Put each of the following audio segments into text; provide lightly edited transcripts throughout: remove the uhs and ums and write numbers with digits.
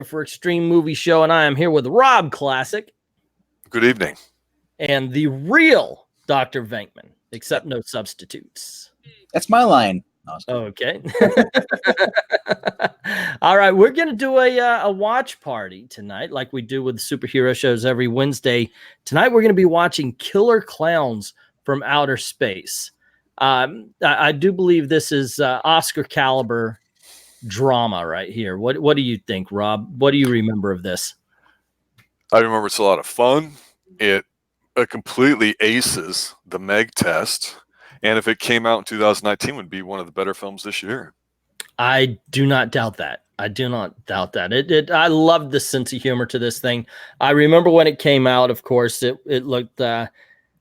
for Extreme Movie Show, and I am here with Rob Classic. Good evening. And the real Dr. Venkman, except no substitutes. That's my line. No, okay. All right, we're going to do a watch party tonight, like we do with superhero shows every Wednesday. Tonight, we're going to be watching Killer Klowns from Outer Space. I do believe this is Oscar caliber drama right here. What do you think, Rob? What do you remember of this? I remember it's a lot of fun. It completely aces the Meg test. And if it came out in 2019, would be one of the better films this year. I do not doubt that. I do not doubt that. I loved the sense of humor to this thing. I remember when it came out, of course, it looked,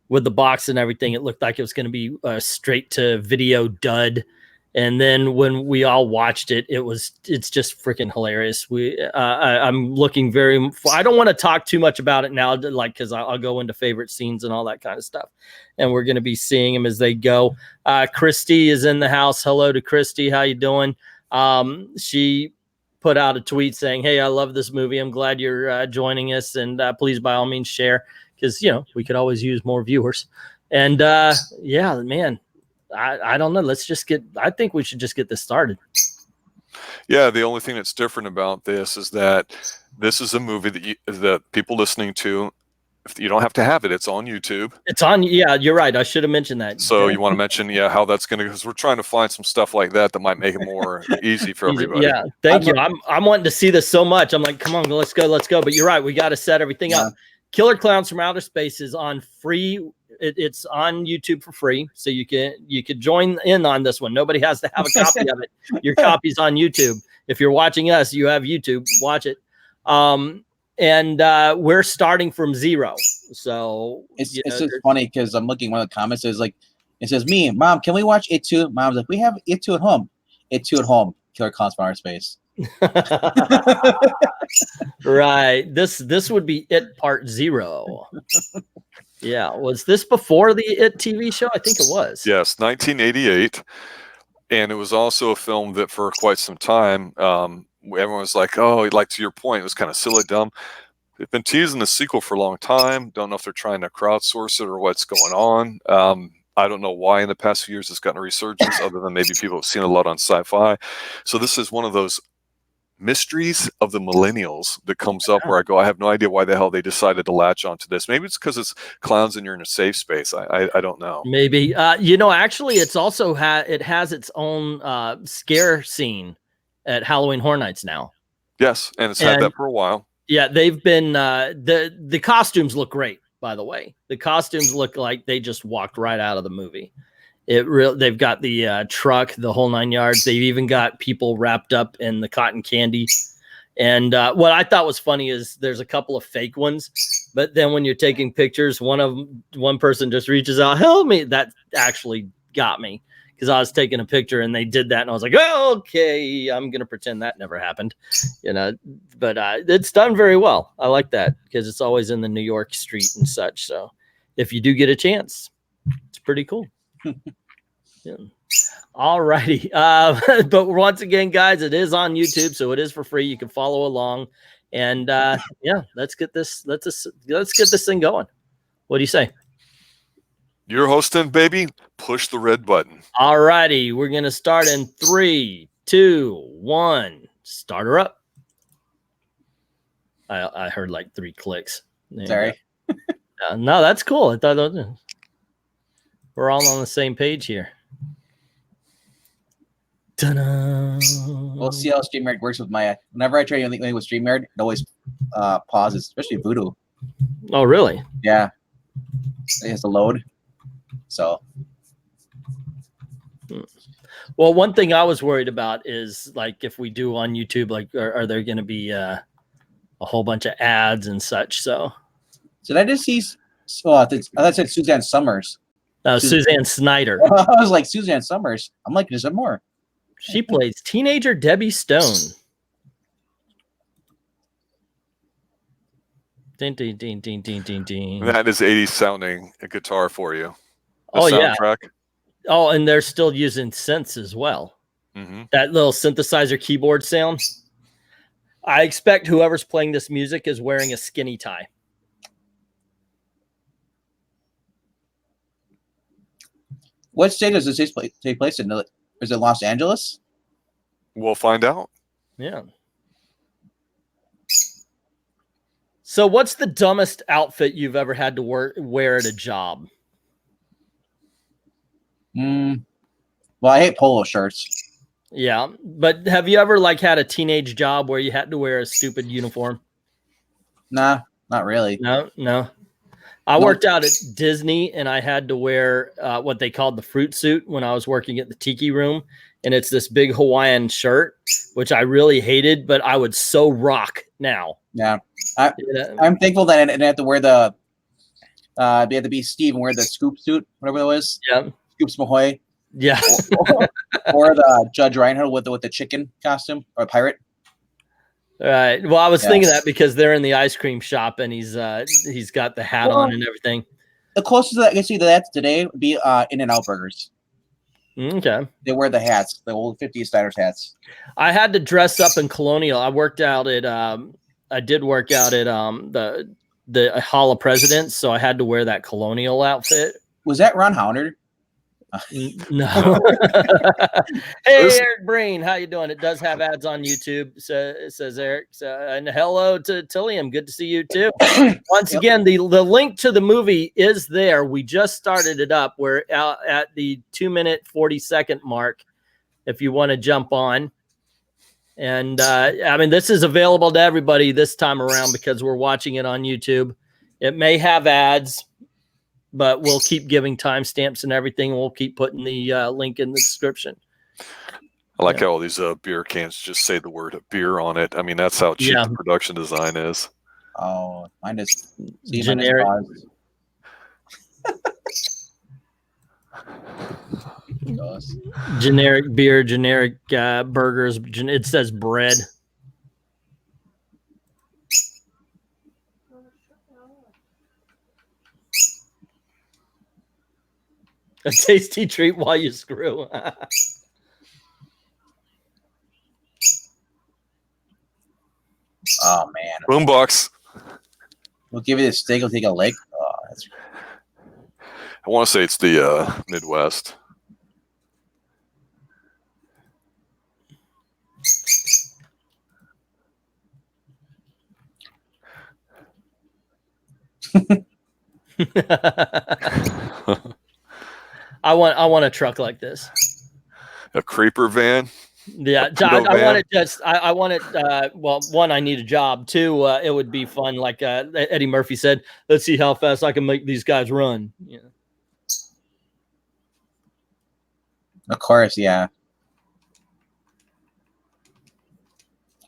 with the box and everything, it looked like it was going to be a straight to video dud. And then when we all watched it, it's just freaking hilarious. I'm looking I don't want to talk too much about it now, like, cause I'll go into favorite scenes and all that kind of stuff. And we're going to be seeing them as they go. Christy is in the house. Hello to Christy. How you doing? She put out a tweet saying, "Hey, I love this movie. I'm glad you're joining us. And please, by all means, share, because, we could always use more viewers." And yeah, man. I don't know. I think we should just get this started. Yeah, the only thing that's different about this is that this is a movie that people listening to, if you don't have to have it, it's on YouTube. It's on. Yeah, you're right. I should have mentioned that. So you want to mention, how that's going to, because we're trying to find some stuff like that might make it more easy for everybody. Yeah, thank you. I'm wanting to see this so much. I'm like, come on, let's go. But you're right. We got to set everything up. Killer Klowns from Outer Space is on free. It's on YouTube for free, so you could join in on this one. Nobody has to have a copy of it. Your copy's on YouTube. If you're watching us, you have YouTube. Watch it. And we're starting from zero. So it's just funny because I'm looking, one of the comments is like, it says, "Me, Mom, can we watch It Too?" Mom's like, "We have It Too at home." It Too at home. Killer Klowns from Outer Space. Right. This would be It Part 0. Yeah. Was this before the It TV show? I think it was. Yes, 1988. And it was also a film that for quite some time, everyone was like, oh, like, to your point, it was kind of silly, dumb. They've been teasing the sequel for a long time. Don't know if they're trying to crowdsource it or what's going on. I don't know why in the past few years it's gotten a resurgence, other than maybe people have seen a lot on sci-fi. So this is one of those mysteries of the millennials that comes up where I go, I have no idea why the hell they decided to latch onto this. Maybe it's because it's clowns and you're in a safe space. I don't know. Maybe. Actually, it's also it has its own scare scene at Halloween Horror Nights now. Yes, and it's had that for a while. Yeah, they've been the costumes look great, by the way. The costumes look like they just walked right out of the movie. They've got the truck, the whole 9 yards. They've even got people wrapped up in the cotton candy. And what I thought was funny is there's a couple of fake ones, but then when you're taking pictures, one person just reaches out, "Help me!" That actually got me, because I was taking a picture and they did that, and I was like, "Oh, okay, I'm gonna pretend that never happened," But it's done very well. I like that because it's always in the New York street and such. So if you do get a chance, it's pretty cool. Yeah. All righty. But once again, guys, it is on YouTube, so it is for free. You can follow along, and yeah, let's get this thing going. What do you say? You're hosting, baby. Push the red button. All righty. We're gonna start in 3, 2, 1. Start her up. I heard like 3 clicks. Sorry. No, that's cool. I thought we're all on the same page here. Ta-da. We'll see how StreamYard works with my. Whenever I try anything with StreamYard, it always pauses, especially Voodoo. Oh, really? Yeah. It has to load. So. Well, one thing I was worried about is, like, if we do on YouTube, like, are there going to be a whole bunch of ads and such? So. Did I just see? I thought it said Suzanne Summers. Suzanne Snyder. I was like, Suzanne Summers. I'm like, there's more. She plays teenager Debbie Stone. Ding, ding, ding, ding, ding, ding, ding. That is 80s sounding a guitar for you. The soundtrack. Yeah. Oh, and they're still using synths as well. Mm-hmm. That little synthesizer keyboard sound. I expect whoever's playing this music is wearing a skinny tie. What state does this take place in? Is it Los Angeles? We'll find out. Yeah. So what's the dumbest outfit you've ever had to wear at a job? Well, I hate polo shirts. Yeah, but have you ever like had a teenage job where you had to wear a stupid uniform? Nah, not really. No. I worked out at Disney and I had to wear what they called the fruit suit when I was working at the Tiki Room. And it's this big Hawaiian shirt, which I really hated, but I would so rock now. Yeah. I'm thankful that I didn't have to wear the you had to be Steve and wear the scoop suit, whatever it was. Yeah. Scoops Mahoy. Yeah. Or the Judge Reinhardt with the chicken costume or pirate. Right. Well, I was thinking that because they're in the ice cream shop and he's got the hat on and everything. The closest that I can see to that today would be In-N-Out Burgers. Okay. They wear the hats, the old 50s Steiners hats. I had to dress up in Colonial. I worked out at the Hall of Presidents, so I had to wear that Colonial outfit. Was that Ron Howard? No. Hey, Eric Breen, how you doing? It does have ads on YouTube, so it says Eric. So, and hello to Tilliam. Good to see you too. Once again, the link to the movie is there. We just started it up. We're out at the 2-minute 40-second mark. If you want to jump on, and I mean, this is available to everybody this time around because we're watching it on YouTube. It may have ads, but we'll keep giving timestamps and everything. We'll keep putting the link in the description. I like how all these beer cans just say the word beer on it. I mean, that's how cheap the production design is. Oh, mine is generic. Generic beer, generic burgers. It says bread. A tasty treat while you screw. Oh man! Boombox. We'll give you the steak. We'll take a leg. Oh, that's... I want to say it's the Midwest. I want a truck like this. A creeper van. Yeah, I want it. Just I want it. Well, one, I need a job. Two, it would be fun. Like Eddie Murphy said, let's see how fast I can make these guys run. Yeah. Of course, yeah.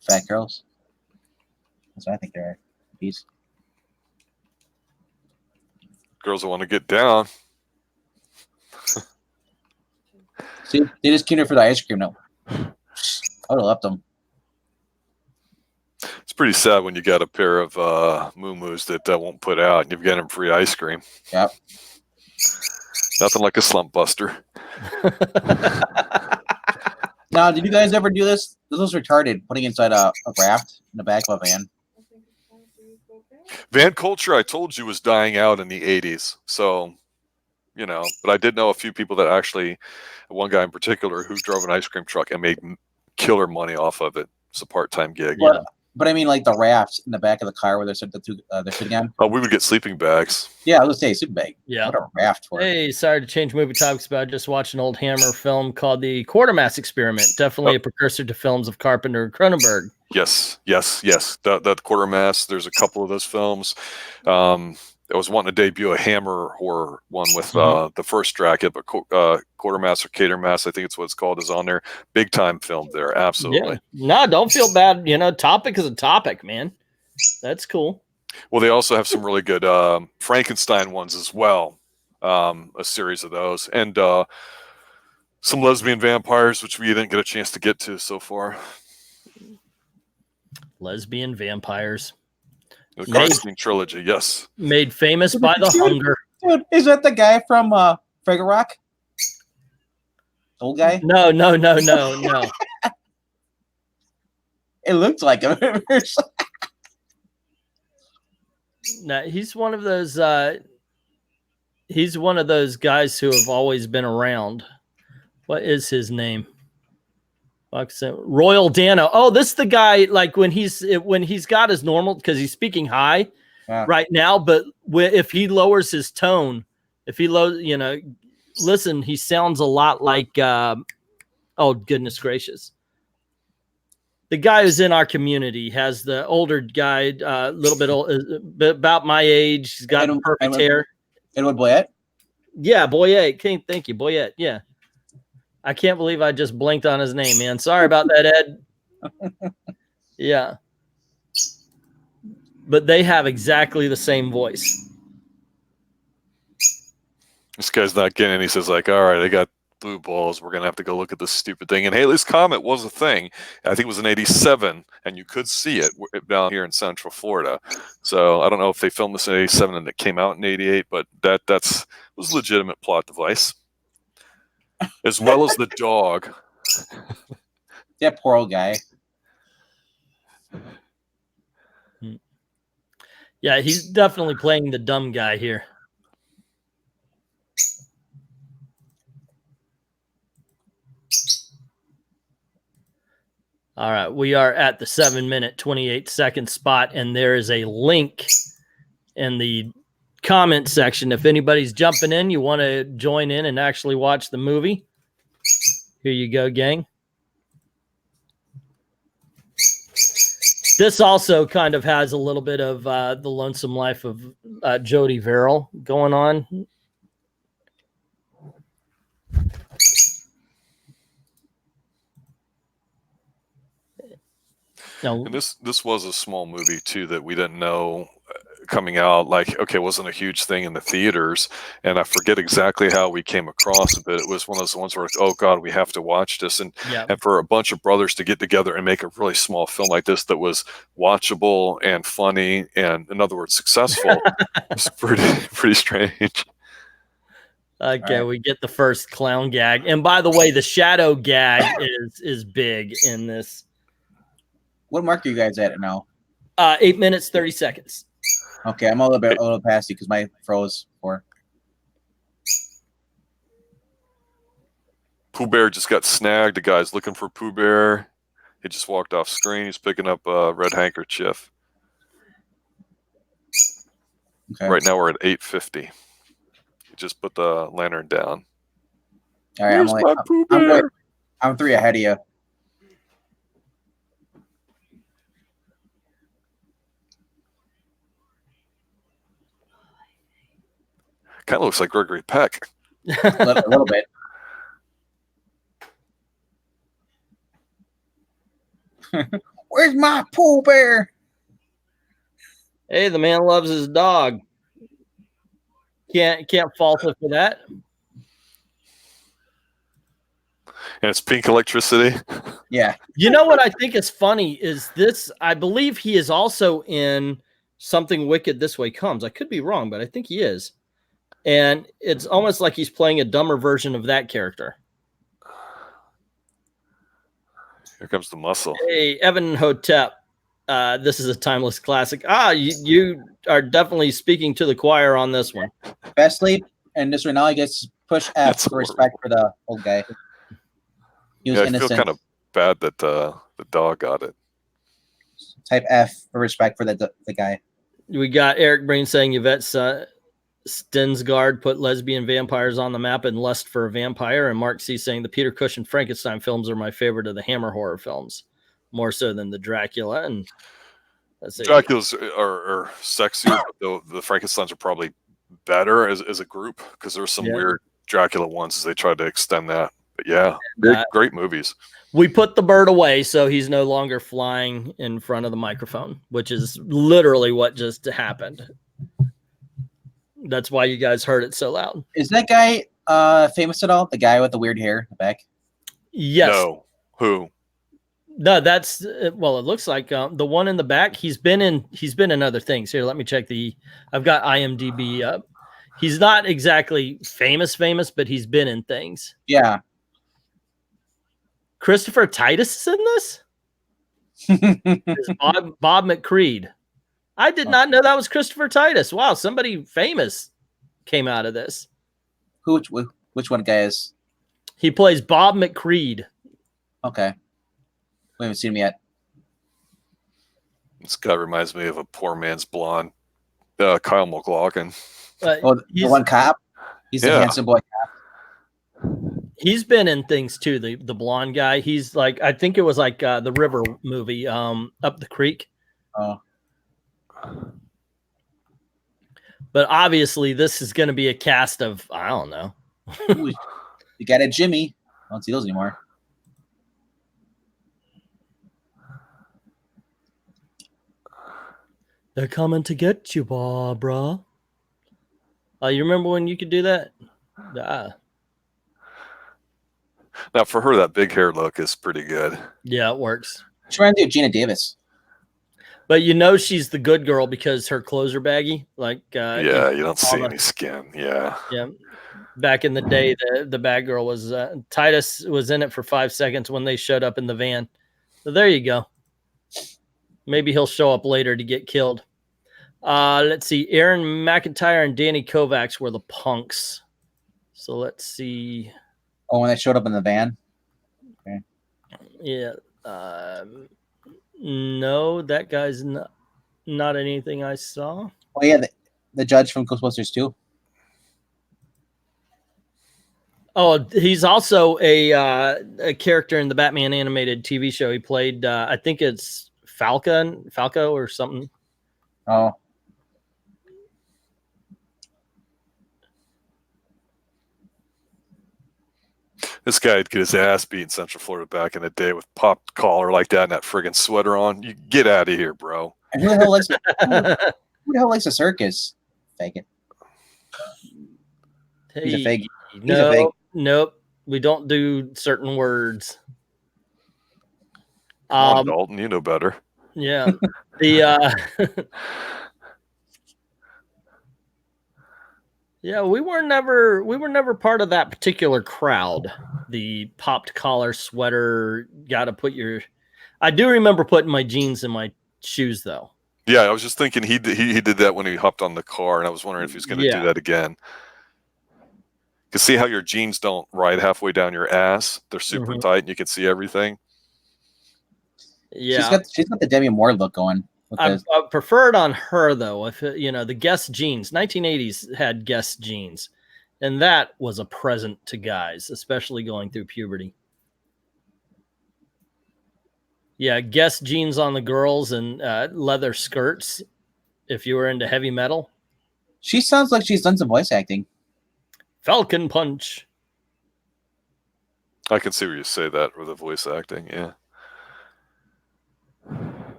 Fat girls. That's what I think they are. These girls that want to get down. See, they just came here for the ice cream. No, I would have left them. It's pretty sad when you got a pair of moo-moos that won't put out and you've got them free ice cream. Yep. Nothing like a slump buster. Now, did you guys ever do this? This was retarded, putting inside a raft in the back of a van. Van culture, I told you, was dying out in the 80s. So, you know, but I did know a few people that actually, one guy in particular who drove an ice cream truck and made killer money off of it. It's a part-time gig. Yeah. But I mean, like the rafts in the back of the car where they're sitting on. Oh, we would get sleeping bags. Yeah, I was gonna say sleeping bag. Yeah. What a raft for. Hey, sorry to change movie topics, but I just watched an old Hammer film called The Quartermass Experiment. Definitely a precursor to films of Carpenter and Cronenberg. Yes. That Quartermass. There's a couple of those films. I was wanting to debut a Hammer horror one with the first Dracula, but Quartermass or Catermass, I think it's what it's called, is on there. Big time film there, absolutely. Yeah. No, don't feel bad. You know, topic is a topic, man. That's cool. Well, they also have some really good Frankenstein ones as well, a series of those, and some lesbian vampires, which we didn't get a chance to get to so far. Lesbian vampires. The Constantine trilogy, yes. Made famous by the hunger. Dude, is that the guy from Fraggle Rock? Old guy? No. It looked like him. No, he's one of those. He's one of those guys who have always been around. What is his name? Royal Dano. Oh, this is the guy. Like when he's got his normal, because he's speaking high right now. But if he lowers his tone, if he listen, he sounds a lot like. Oh goodness gracious! The guy who's in our community has the older guy, a little bit old, about my age. He's got perfect hair. Edward Boyette? Yeah, Boyette. Thank you, Boyette. Yeah. I can't believe I just blinked on his name, man. Sorry about that, Ed. Yeah. But they have exactly the same voice. This guy's not getting it. He says, like, all right, I got blue balls. We're going to have to go look at this stupid thing. And Halley's Comet was a thing. I think it was in 87, and you could see it down here in Central Florida. So I don't know if they filmed this in 87 and it came out in 88, but that was a legitimate plot device. As well as the dog. That poor old guy. Yeah, he's definitely playing the dumb guy here. All right, we are at the 7-minute, 28-second spot, and there is a link in the comment section. If anybody's jumping in, you want to join in and actually watch the movie, here you go, gang. This also kind of has a little bit of the lonesome life of Jody Verrill going on. No. And this was a small movie too that we didn't know coming out. Like, okay, it wasn't a huge thing in the theaters, and I forget exactly how we came across it, but it was one of those ones where, oh God, we have to watch this. And for a bunch of brothers to get together and make a really small film like this that was watchable and funny and, in other words, successful, it's pretty strange. Okay, we get the first clown gag, and by the way, the shadow gag is big in this. What mark are you guys at now? 8 minutes, 30 seconds. Okay, I'm a little past you because my froze for. Pooh Bear just got snagged. The guy's looking for Pooh Bear. He just walked off screen. He's picking up a red handkerchief. Okay. Right now we're at 8:50. He just put the lantern down. All right, I'm 3 ahead of you. Kind of looks like Gregory Peck. A little bit. Where's my Pooh Bear? Hey, the man loves his dog. Can't fault it for that. And it's pink electricity. Yeah. You know what I think is funny is this. I believe he is also in Something Wicked This Way Comes. I could be wrong, but I think he is. And it's almost like he's playing a dumber version of that character. Here comes the muscle. Hey, Evan Hotep. This is a timeless classic. You are definitely speaking to the choir on this one. Best sleep, and this right now I guess push F for respect for the old guy. He was innocent. I feel kind of bad that the dog got it. Type F for respect for the guy. We got Eric Breen saying Yvette Stensgaard put lesbian vampires on the map and Lust for a Vampire, and Mark C saying the Peter Cushing Frankenstein films are my favorite of the Hammer horror films, more so than the Dracula. And Draculas are sexier, but the Frankensteins are probably better as a group because there's some weird Dracula ones as they tried to extend that. But yeah, great movies. We put the bird away, so he's no longer flying in front of the microphone, which is literally what just happened. That's why you guys heard it so loud. Is that guy famous at all? The guy with the weird hair in the back? Yes. No. Who? No, that's it looks like the one in the back. He's been in other things. Here, let me check I've got IMDb up. He's not exactly famous, but he's been in things. Yeah. Christopher Titus is in this? Is Bob McCreed. I did not know that was Christopher Titus. Wow, somebody famous came out of this. Which one guy is? He plays Bob McCreed. Okay. We haven't seen him yet. This guy reminds me of a poor man's blonde, Kyle McLaughlin. The one cop? He's the handsome boy cop. He's been in things too, the blonde guy. He's like, I think it was like the River movie, Up the Creek. Oh. But obviously this is going to be a cast of, I don't know. Ooh, you got a Jimmy. I don't see those anymore. They're coming to get you, Barbara. You remember when you could do that? Now, for her, that big hair look is pretty good. Yeah, it works. She's trying to do Gina Davis. But you know she's the good girl because her clothes are baggy. Like yeah, you don't see any skin. Yeah. Yeah. Back in the day, the bad girl was Titus was in it for 5 seconds when they showed up in the van. So there you go. Maybe he'll show up later to get killed. Let's see. Aaron McIntyre and Danny Kovacs were the punks. So let's see. Oh, when they showed up in the van? Okay. Yeah. No, that guy's not anything I saw. Oh, yeah, the judge from Ghostbusters 2. Oh, he's also a character in the Batman animated TV show. He played, I think it's Falco or something. Oh. This guy'd get his ass beat in Central Florida back in the day with popped collar like that and that friggin' sweater on. You get out of here, bro. And who the hell likes a circus? Fake it. Hey, He's a fake. He's a fake. Nope. We don't do certain words. Come on, Dalton, you know better. Yeah. The yeah, we were never part of that particular crowd. The popped collar sweater, gotta put your I do remember putting my jeans in my shoes though. Yeah, I was just thinking he did that when he hopped on the car, and I was wondering if he's gonna do that again. You see how your jeans don't ride halfway down your ass? They're super tight and you can see everything. Yeah. She's got the Demi Moore look going. I prefer it on her though. If the Guess jeans, 1980s had Guess jeans, and that was a present to guys, especially going through puberty. Yeah, Guess jeans on the girls and leather skirts. If you were into heavy metal, she sounds like she's done some voice acting. Falcon Punch. I can see where you say that with the voice acting. Yeah.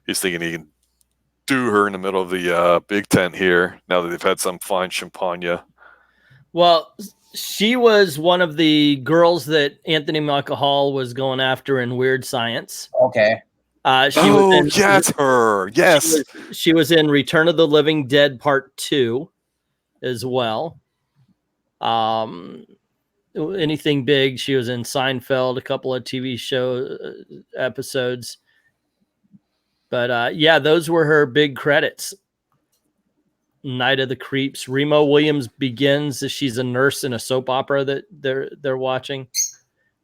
He's thinking he can do her in the middle of the big tent here now that they've had some fine champagne. Well, she was one of the girls that Anthony Michael Hall was going after in Weird Science. Okay. Yes, her. Yes. She was in Return of the Living Dead Part 2 as well. Anything big. She was in Seinfeld, a couple of TV show episodes. But yeah, those were her big credits. Night of the Creeps. Remo Williams Begins. She's a nurse in a soap opera that they're watching.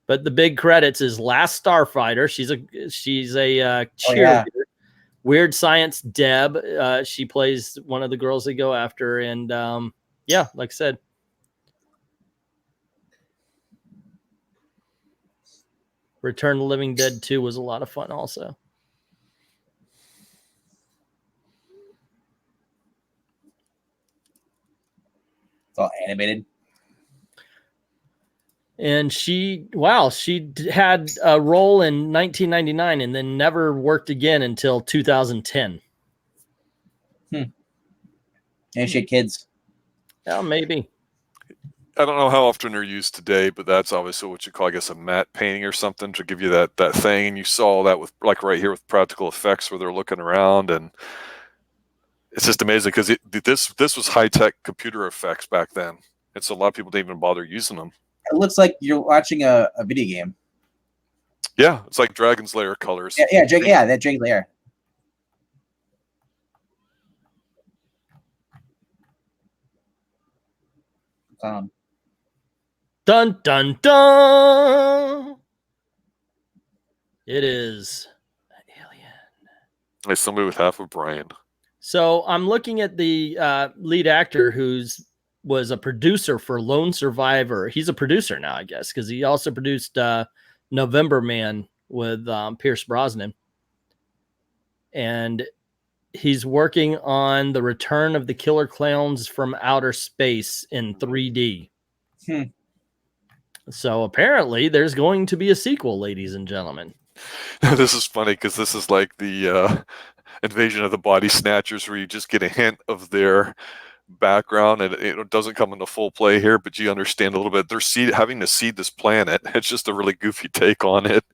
But the big credits is Last Starfighter. She's a cheerleader. Oh, yeah. Weird Science Deb. She plays one of the girls they go after. And yeah, like I said. Return of the Living Dead 2 was a lot of fun also. It's all animated. And she had a role in 1999 and then never worked again until 2010. And she had kids. Oh, maybe. I don't know how often they're used today, but that's obviously what you call, I guess, a matte painting or something to give you that thing. And you saw that with, like, right here with practical effects where they're looking around, and it's just amazing because this was high-tech computer effects back then. And so a lot of people didn't even bother using them. It looks like you're watching a video game. Yeah, it's like Dragon's Lair colors. Yeah, that Dragon's Lair. Dun dun dun. It is an alien. Like somebody with half a brain. So I'm looking at the lead actor was a producer for Lone Survivor. He's a producer now, I guess, because he also produced November Man with Pierce Brosnan. And he's working on the Return of the Killer Klowns from Outer Space in 3D. So apparently there's going to be a sequel, ladies and gentlemen. This is funny because this is like the Invasion of the Body Snatchers, where you just get a hint of their background, and it doesn't come into full play here, but you understand a little bit. They're having to seed this planet. It's just a really goofy take on it.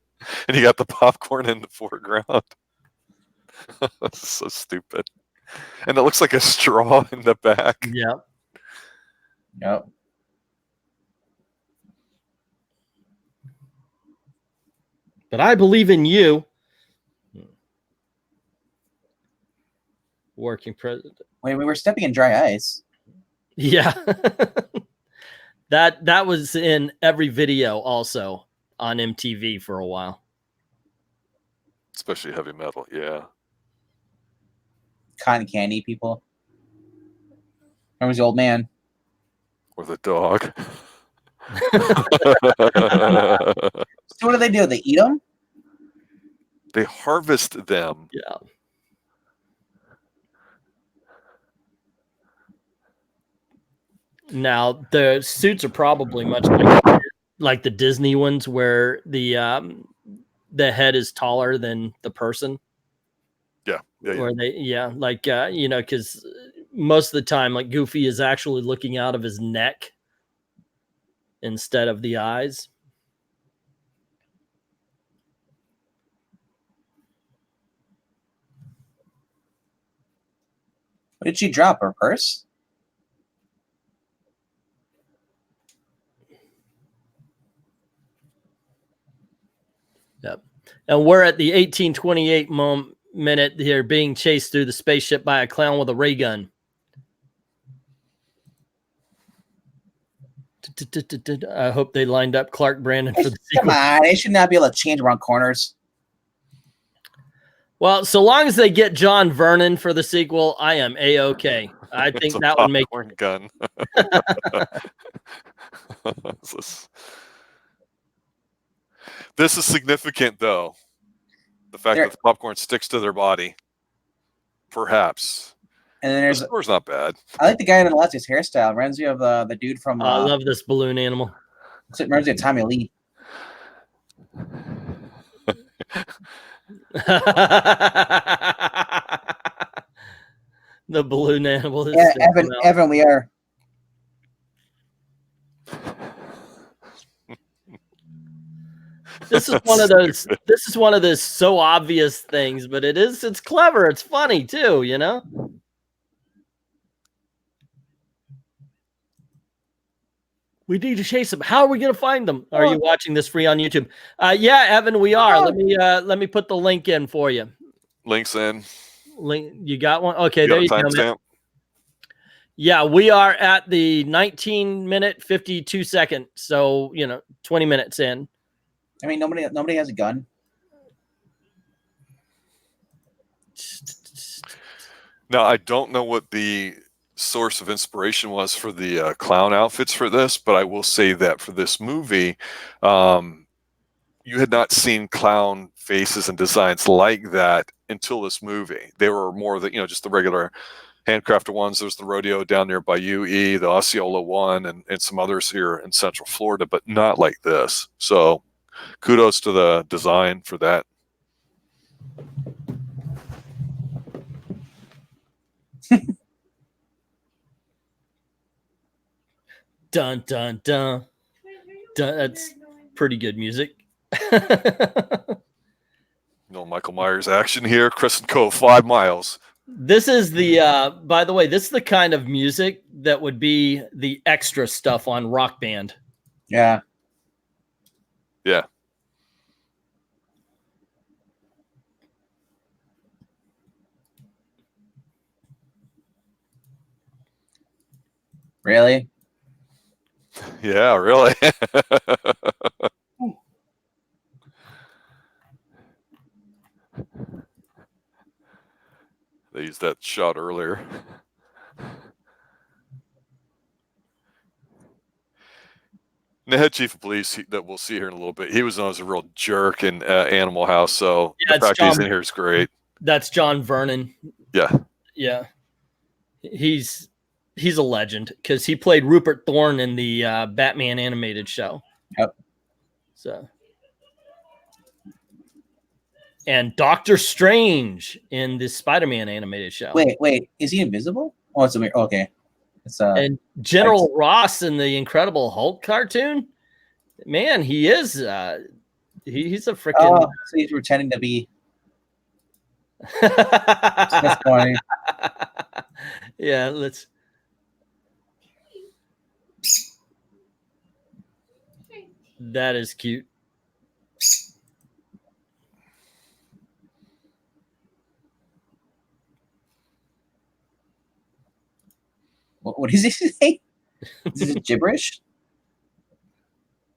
And you got the popcorn in the foreground. That's so stupid. And it looks like a straw in the back. Yep. But I believe in you. Working president. Wait, we were stepping in dry ice. Yeah. that was in every video also on MTV for a while. Especially heavy metal, yeah. Cotton candy people. Remember the old man? Or the dog. So what do? They eat them? They harvest them. Yeah. Now the suits are probably much like the Disney ones, where the head is taller than the person. Yeah. Or because most of the time, like Goofy is actually looking out of his neck instead of the eyes. What did she drop? Her purse? Yep. And we're at the 1828 minute here, being chased through the spaceship by a clown with a ray gun. I hope they lined up Clark Brandon for the sequel. Come on, they should not be able to change around corners. Well, so long as they get John Vernon for the sequel, I am A-okay. I think that would make gun. This is significant, though. The fact that the popcorn sticks to their body. Perhaps. And then there's the score's not bad. I like the guy in the left, his hairstyle. Reminds me of the dude from I love this balloon animal. It reminds me of Tommy Lee. The balloon animal. Yeah, Evan, we are. This is one of those. This is one of those so obvious things, but it's clever. It's funny too, you know. We need to chase them. How are we going to find them? Are you watching this free on YouTube? Yeah, Evan, we are. Let me put the link in for you. Links in. Link. You got one? Okay, you there you go. go. Yeah, we are at the 19-minute 52-second. So 20 minutes in. I mean, nobody has a gun. Now, I don't know what the source of inspiration was for the clown outfits for this, but I will say that for this movie, you had not seen clown faces and designs like that until this movie. They were more the just the regular handcrafted ones. There's the rodeo down there by UE, the Osceola one, and some others here in Central Florida, but not like this. So kudos to the design for that. Dun dun dun. That's pretty good music. Michael Myers action here. Crescent Cove, 5 miles. This is the by the way, this is the kind of music that would be the extra stuff on Rock Band. Yeah. Yeah. Really? Yeah, really. They used that shot earlier. And the head chief of police that we'll see here in a little bit, he was known as a real jerk in Animal House, so Yeah, the fact he's in here is great. That's John Vernon. Yeah. Yeah. He's a legend because he played Rupert Thorne in the Batman animated show. Yep. So, and Doctor Strange in the Spider-Man animated show. Wait, is he invisible? Oh, it's a okay. It's and General Ross in the Incredible Hulk cartoon. Man, he is. He's a freaking. Oh, so he's pretending to be. That's funny. Yeah, let's. That is cute. What does he say? Is it gibberish?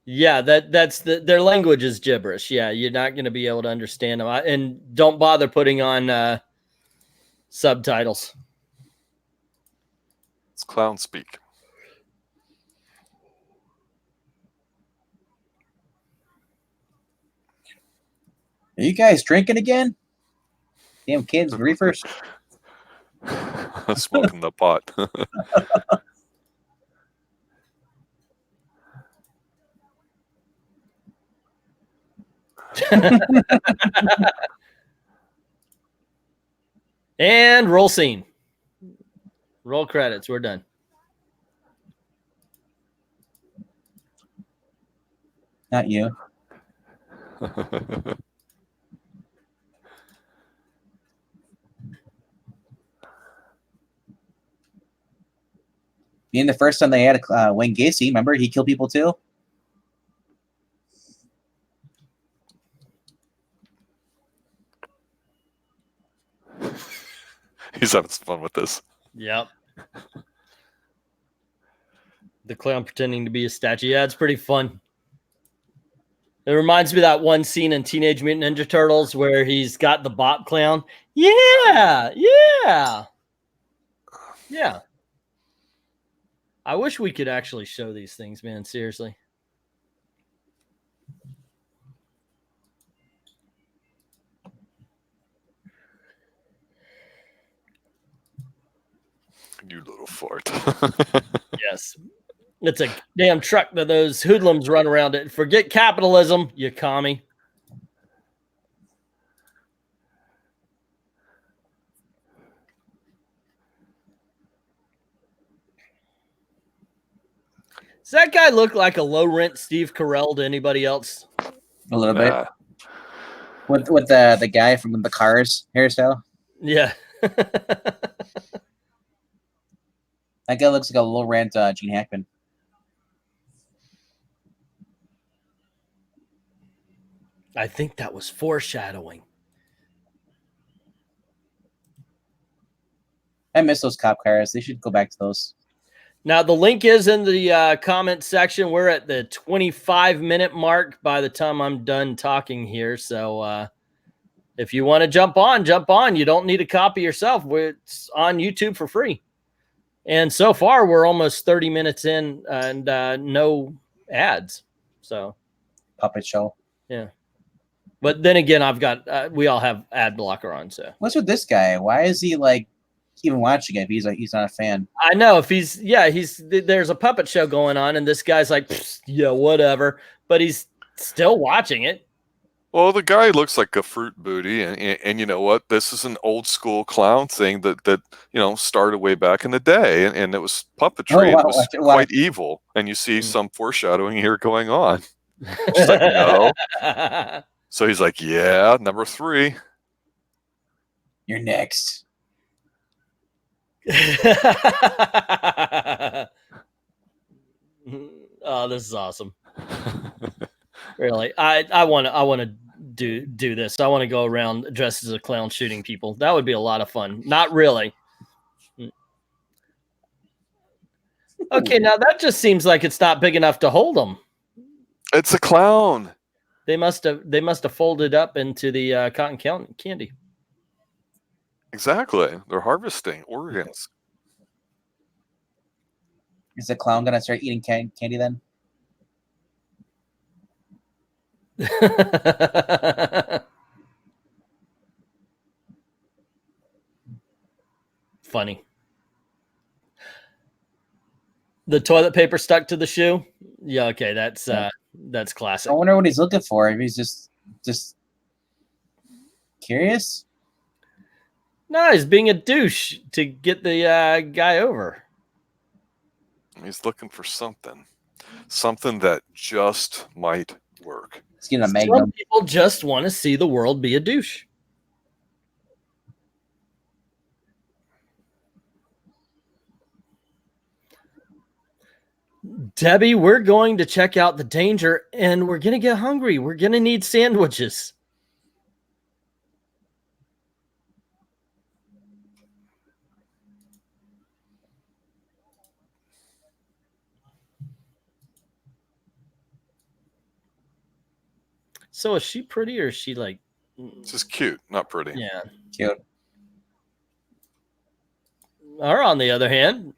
Yeah, that's their language is gibberish. Yeah, you're not going to be able to understand them. And don't bother putting on subtitles. It's clown speak. Are you guys drinking again? Damn kids, reefers. Smoking the pot. And roll scene. Roll credits. We're done. Not you. Being the first time they had Wayne Gacy, remember he killed people too. He's having some fun with this. Yep. The clown pretending to be a statue. Yeah, it's pretty fun. It reminds me of that one scene in Teenage Mutant Ninja Turtles where he's got the bot clown. Yeah. I wish we could actually show these things, man. Seriously. You little fart. Yes. It's a damn truck that those hoodlums run around it. Forget capitalism, you commie. Does that guy look like a low-rent Steve Carell to anybody else? A little bit. With the guy from the Cars hairstyle. Yeah. That guy looks like a low rent Gene Hackman. I think that was foreshadowing. I miss those cop cars. They should go back to those. Now, the link is in the comment section. We're at the 25-minute mark by the time I'm done talking here. So if you want to jump on. You don't need a copy yourself. It's on YouTube for free. And so far, we're almost 30 minutes in and no ads. So Puppet show. Yeah. But then again, I've got we all have ad blocker on. So what's with this guy? Why is he like even watching it? If he's not a fan. I know if he's there's a puppet show going on, and this guy's like, yeah, whatever. But he's still watching it. Well, the guy looks like a fruit booty, and you know what? This is an old school clown thing that started way back in the day, and it was puppetry. It was quite evil, and you see some foreshadowing here going on. She's like, no. So he's like, yeah, number 3. You're next. Oh, this is awesome. Really, I want to do this. I want to go around dressed as a clown shooting people. That would be a lot of fun. Not really. Okay, now that just seems like it's not big enough to hold them. It's a clown. They must have folded up into the cotton candy. Exactly. They're harvesting organs. Is the clown gonna start eating candy then? Funny. The toilet paper stuck to the shoe. Yeah, okay, that's classic. I wonder what he's looking for. If he's just curious. No, he's being a douche to get the guy over. He's looking for something that just might work. He's getting a Some magnum. people just want to see the world be a douche. Debbie, we're going to check out the danger and we're going to get hungry. We're going to need sandwiches. So is she pretty or is she like... Just cute, not pretty. Yeah. Cute. Or on the other hand...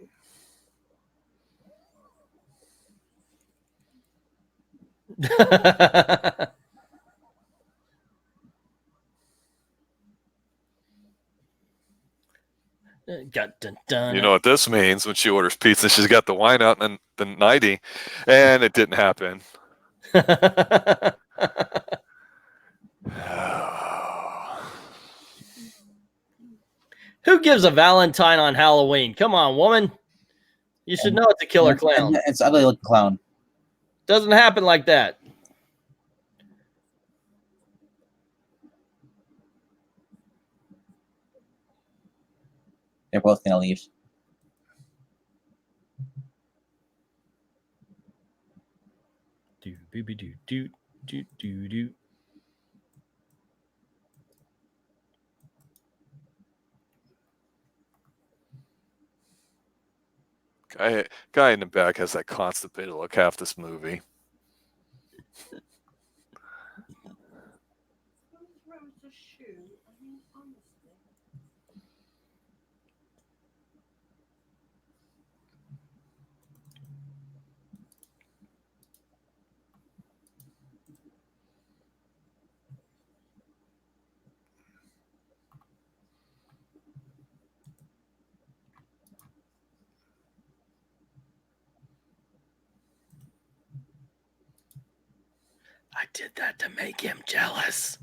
You know what this means when she orders pizza? She's got the wine out and the 90, and it didn't happen. Who gives a Valentine on Halloween? Come on, woman. You should know it's a killer clown. It's an ugly looking clown. Doesn't happen like that. They're both gonna leave. Do baby do do do do do. Guy in the back has that constipated look half this movie. I did that to make him jealous.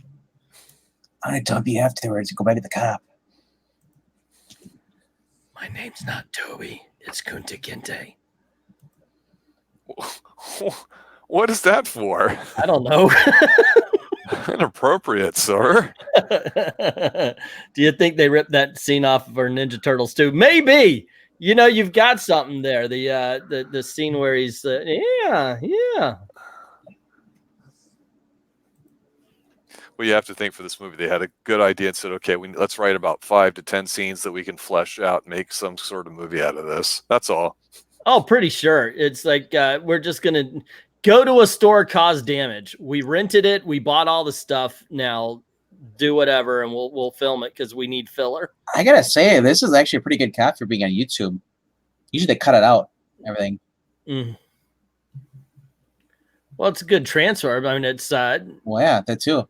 I'm gonna dump you afterwards. Go back to the cop. My name's not Toby. It's Kunta Kinte. What is that for? I don't know. Inappropriate, sir. Do you think they ripped that scene off of our Ninja Turtles too? Maybe. You know, you've got something there. The scene where he's yeah. Well, you have to think for this movie, they had a good idea and said, okay, let's write about 5 to 10 scenes that we can flesh out and make some sort of movie out of this. That's all. Oh, pretty sure. It's like we're just going to go to a store, cause damage. We rented it. We bought all the stuff. Now do whatever, and we'll film it because we need filler. I gotta say, this is actually a pretty good cut for being on YouTube. Usually they cut it out, everything. Mm. Well, it's a good transfer. I mean, it's well, yeah, that too.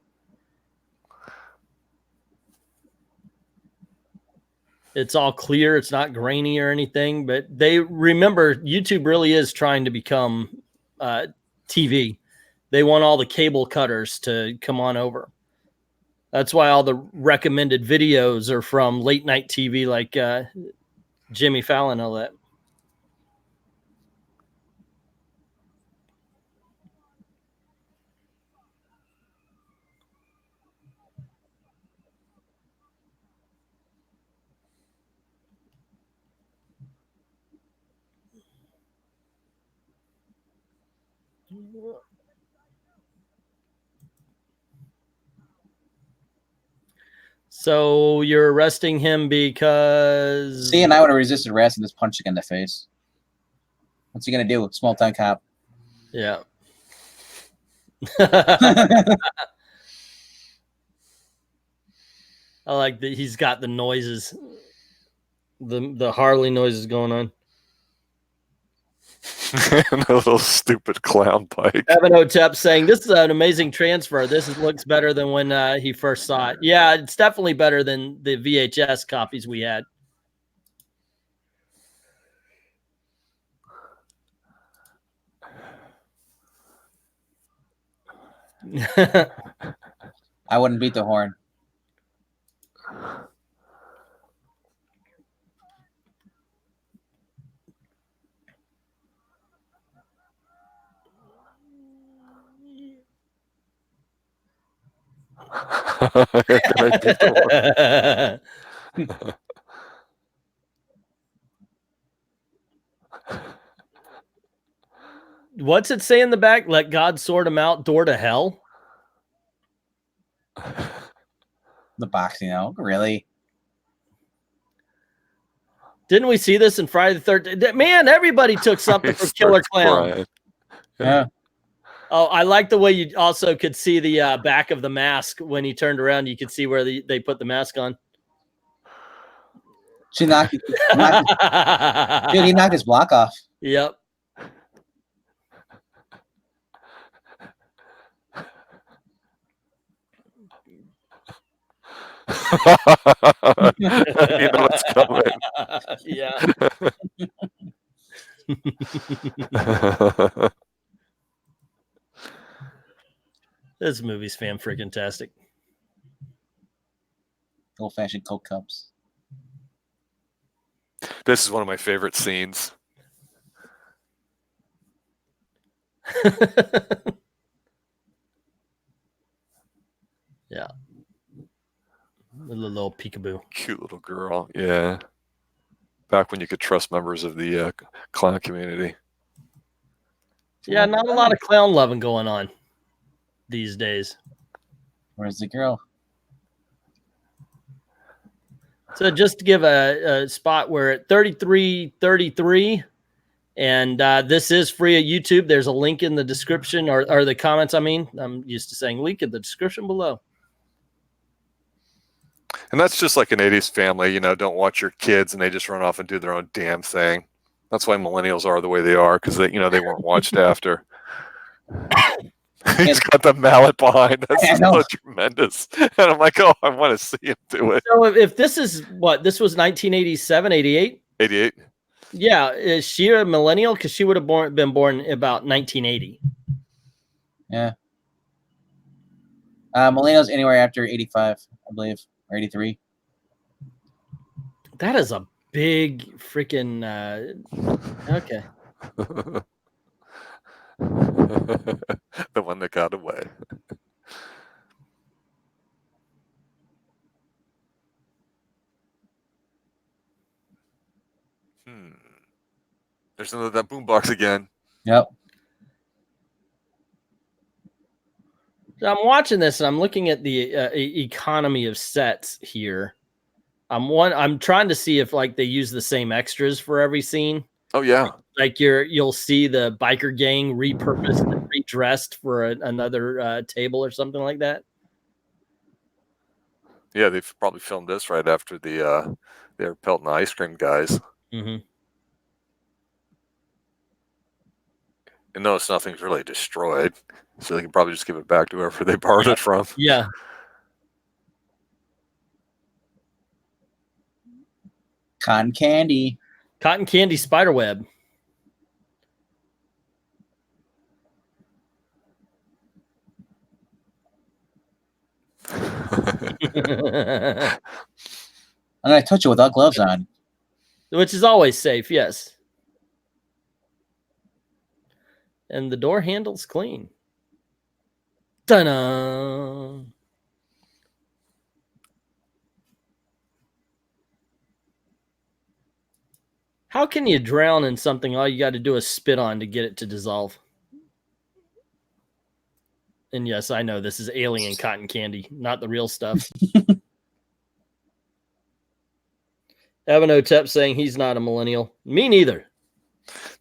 It's all clear. It's not grainy or anything, but they remember YouTube really is trying to become TV. They want all the cable cutters to come on over. That's why all the recommended videos are from late night TV, like Jimmy Fallon, all that. So you're arresting him because... See, and I would have resisted arrest and just punched him in the face. What's he gonna do? Small time cop. Yeah. I like that he's got the noises, the Harley noises going on. And a little stupid clown bike. Evan Otep saying this is an amazing transfer. Looks better than when he first saw it. Yeah, it's definitely better than the VHS copies we had. I wouldn't beat the horn. What's it say in the back? Let God sort him out, door to hell. The boxing out, really? Didn't we see this in Friday the 13th? Man, everybody took something from Killer Klowns. Yeah. Oh, I like the way you also could see the back of the mask when he turned around. You could see where they put the mask on. She knocked dude, he knocked his block off. Yep. You know what's coming. Yeah. This movie's fan-freaking-tastic. Old-fashioned Coke cups. This is one of my favorite scenes. Yeah. A little peekaboo. Cute little girl. Yeah. Back when you could trust members of the clown community. Yeah, not a lot of clown loving going on these days. Where's the girl? So just to give a spot, we're at 33:33, and this is free at YouTube. There's a link in the description or the comments. I mean, I'm used to saying link in the description below. And that's just like an 80s family, you know, don't watch your kids and they just run off and do their own damn thing. That's why millennials are the way they are, because they, you know, they weren't watched after. He's got the mallet behind. That's so tremendous. And I'm like, oh, I want to see him do it. So if this is what, this was 1987, 88? 88. Yeah. Is she a millennial? Because she would have been born about 1980. Yeah. Millennials anywhere after 85, I believe, or 83. That is a big freaking, okay. The one that got away. There's another that boombox again. Yep. So I'm watching this and I'm looking at the economy of sets here. I'm trying to see if like they use the same extras for every scene. Oh yeah. Like you'll see the biker gang repurposed and redressed for another table or something like that. Yeah, they've probably filmed this right after the they're pelting the ice cream guys. Mm-hmm. And notice nothing's really destroyed, so they can probably just give it back to whoever they borrowed it from. Yeah. Cotton candy. Cotton candy spiderweb. I'm gonna touch it without gloves on. Which is always safe, yes. And the door handle's clean. Ta-da! How can you drown in something all you got to do is spit on to get it to dissolve? And yes, I know this is alien cotton candy, not the real stuff. Evan Otep saying he's not a millennial. Me neither.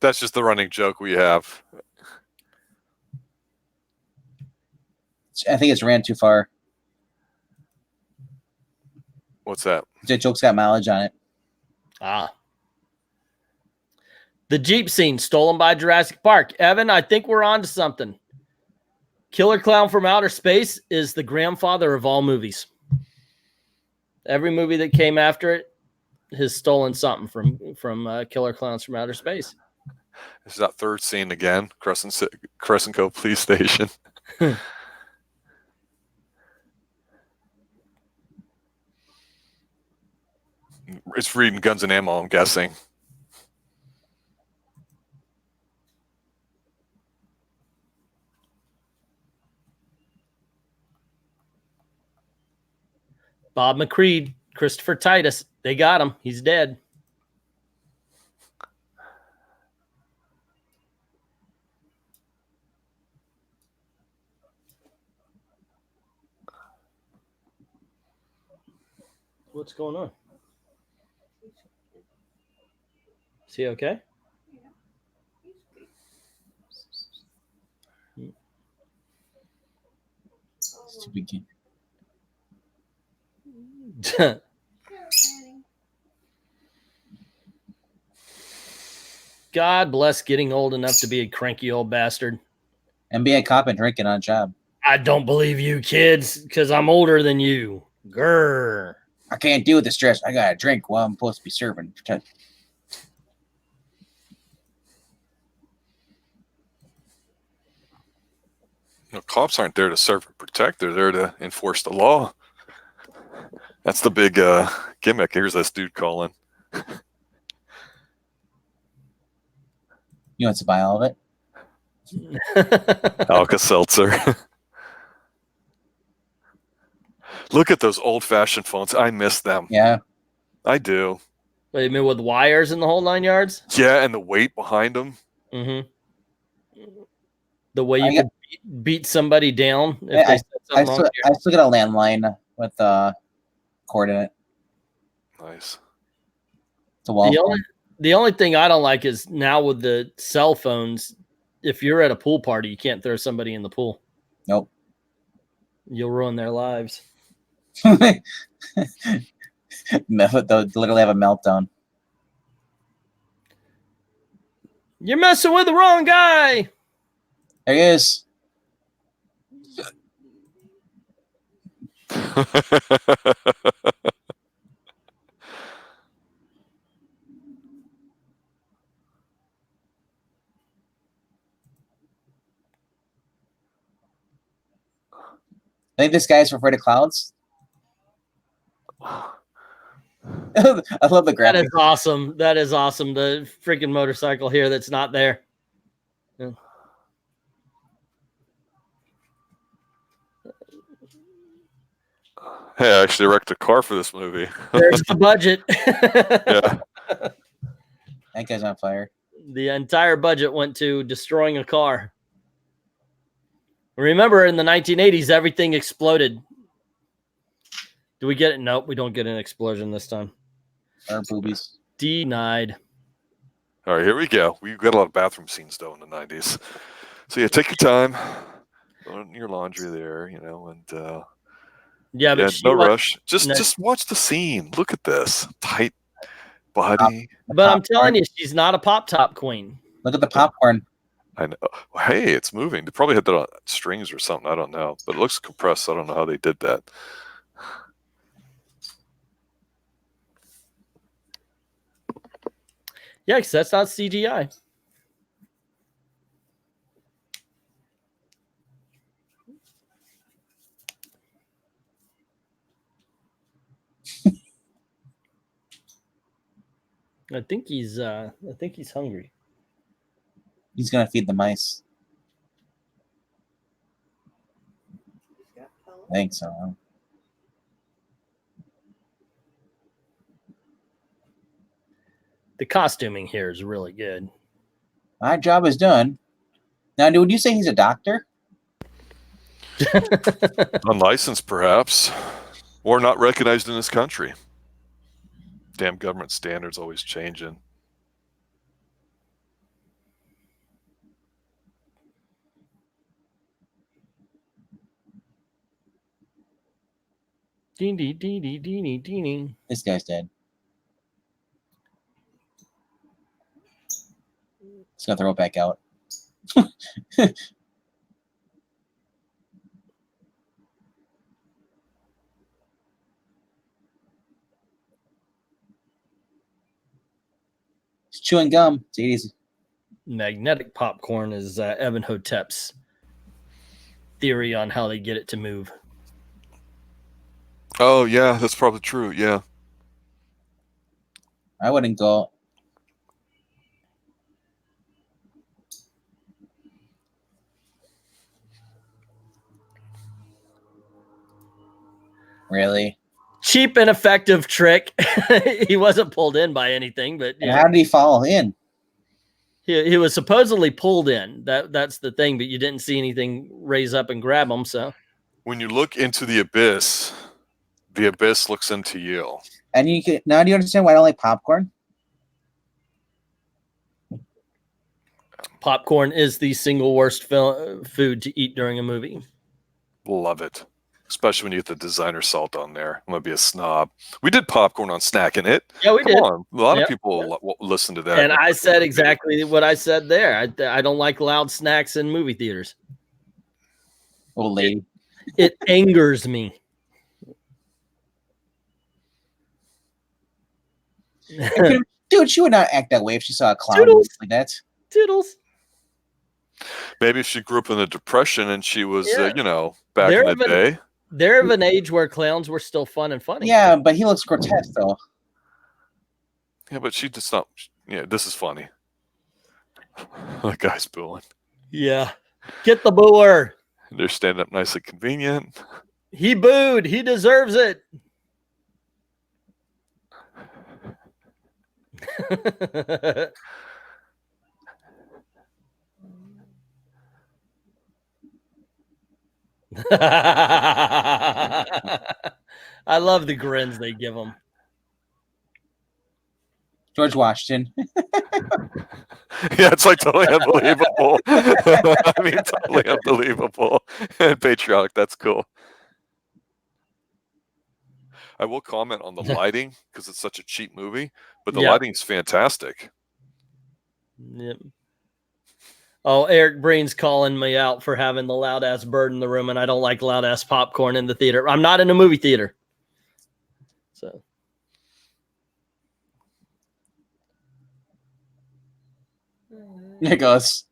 That's just the running joke we have. I think it's ran too far. What's that? The joke's got mileage on it. Ah. The Jeep scene stolen by Jurassic Park. Evan, I think we're on to something. Killer Clown from Outer Space is the grandfather of all movies. Every movie that came after it has stolen something from Killer Clowns from Outer Space. This is that third scene again. Crescent Cove Police Station. It's reading Guns and Ammo, I'm guessing. Bob McCreed, Christopher Titus. They got him. He's dead. What's going on? Is he okay? Stupid kid. God bless getting old enough to be a cranky old bastard. And be a cop and drinking on a job. I don't believe you kids because I'm older than you. Grr. I can't deal with the stress. I gotta drink while I'm supposed to be serving. No, cops aren't there to serve and protect. They're there to enforce the law. That's the big gimmick. Here's this dude calling. You want to buy all of it? Alka-Seltzer. Look at those old-fashioned phones. I miss them. Yeah. I do. What, you mean with wires in the whole 9 yards? Yeah, and the weight behind them. Mm-hmm. The way you could beat somebody down if they said I something wrong. still got a landline with cord in it. Nice. It's a wall. The only thing I don't like is now with the cell phones, if you're at a pool party, you can't throw somebody in the pool. Nope. You'll ruin their lives. They'll literally have a meltdown. You're messing with the wrong guy. There he is. I think this guy's referred to clouds. I love the graphic. That is awesome. That is awesome. The freaking motorcycle here that's not there. Yeah. Hey, I actually wrecked a car for this movie. There's the budget. Yeah. That guy's on fire. The entire budget went to destroying a car. Remember, in the 1980s, everything exploded. Do we get it? Nope, we don't get an explosion this time. Or boobies. Denied. All right, here we go. We've got a lot of bathroom scenes, though, in the 90s. So, yeah, take your time. Put your laundry there, and yeah, but no rush. Just watch the scene. Look at this. Tight body. But I'm telling you, she's not a pop-top queen. Look at the popcorn. I know. Hey, it's moving. They probably had that on strings or something. I don't know. But it looks compressed. So I don't know how they did that. Yeah, because that's not CGI. I think he's hungry. He's gonna feed the mice. I think so. The costuming here is really good. My job is done. Now, would you say he's a doctor? Unlicensed, perhaps, or not recognized in this country. Damn government standards always changing. This guy's dead. Just gonna throw it back out. He's chewing gum. It's easy. Magnetic popcorn is Evan Hotep's theory on how they get it to move. Oh yeah, that's probably true. Yeah. I wouldn't go. Really? Cheap and effective trick. He wasn't pulled in by anything, but And how did he fall in? he was supposedly pulled in. That's the thing, but you didn't see anything raise up and grab him. So When you look into the abyss looks into you. And you can now. Do you understand why I don't like popcorn? popcorn is the single worst food to eat during a movie. Love it. Especially when you get the designer salt on there. I'm going to be a snob. We did popcorn on Snacking It. Yeah, we Come did. on. A lot of people listen to that. And I said exactly what I said there. I don't like loud snacks in movie theaters. Old lady. It angers me. Dude, she would not act that way if she saw a clown Toodles. like that. Toodles. Maybe she grew up in the Depression and she was, back They're in the day. They're of an age where clowns were still fun and funny. Yeah, but he looks grotesque, though. Yeah, but she just not. Yeah, this is funny. That guy's booing. Yeah. Get the booer. They're standing up nice and convenient. He booed. He deserves it. I love the grins they give him. George Washington. Yeah, it's like totally unbelievable. I mean, totally unbelievable and patriotic. That's cool. I will comment on the lighting because it's such a cheap movie, but the lighting is fantastic. Yep. Oh, Eric Breen's calling me out for having the loud ass bird in the room, and I don't like loud ass popcorn in the theater. I'm not in a movie theater. So. There it goes.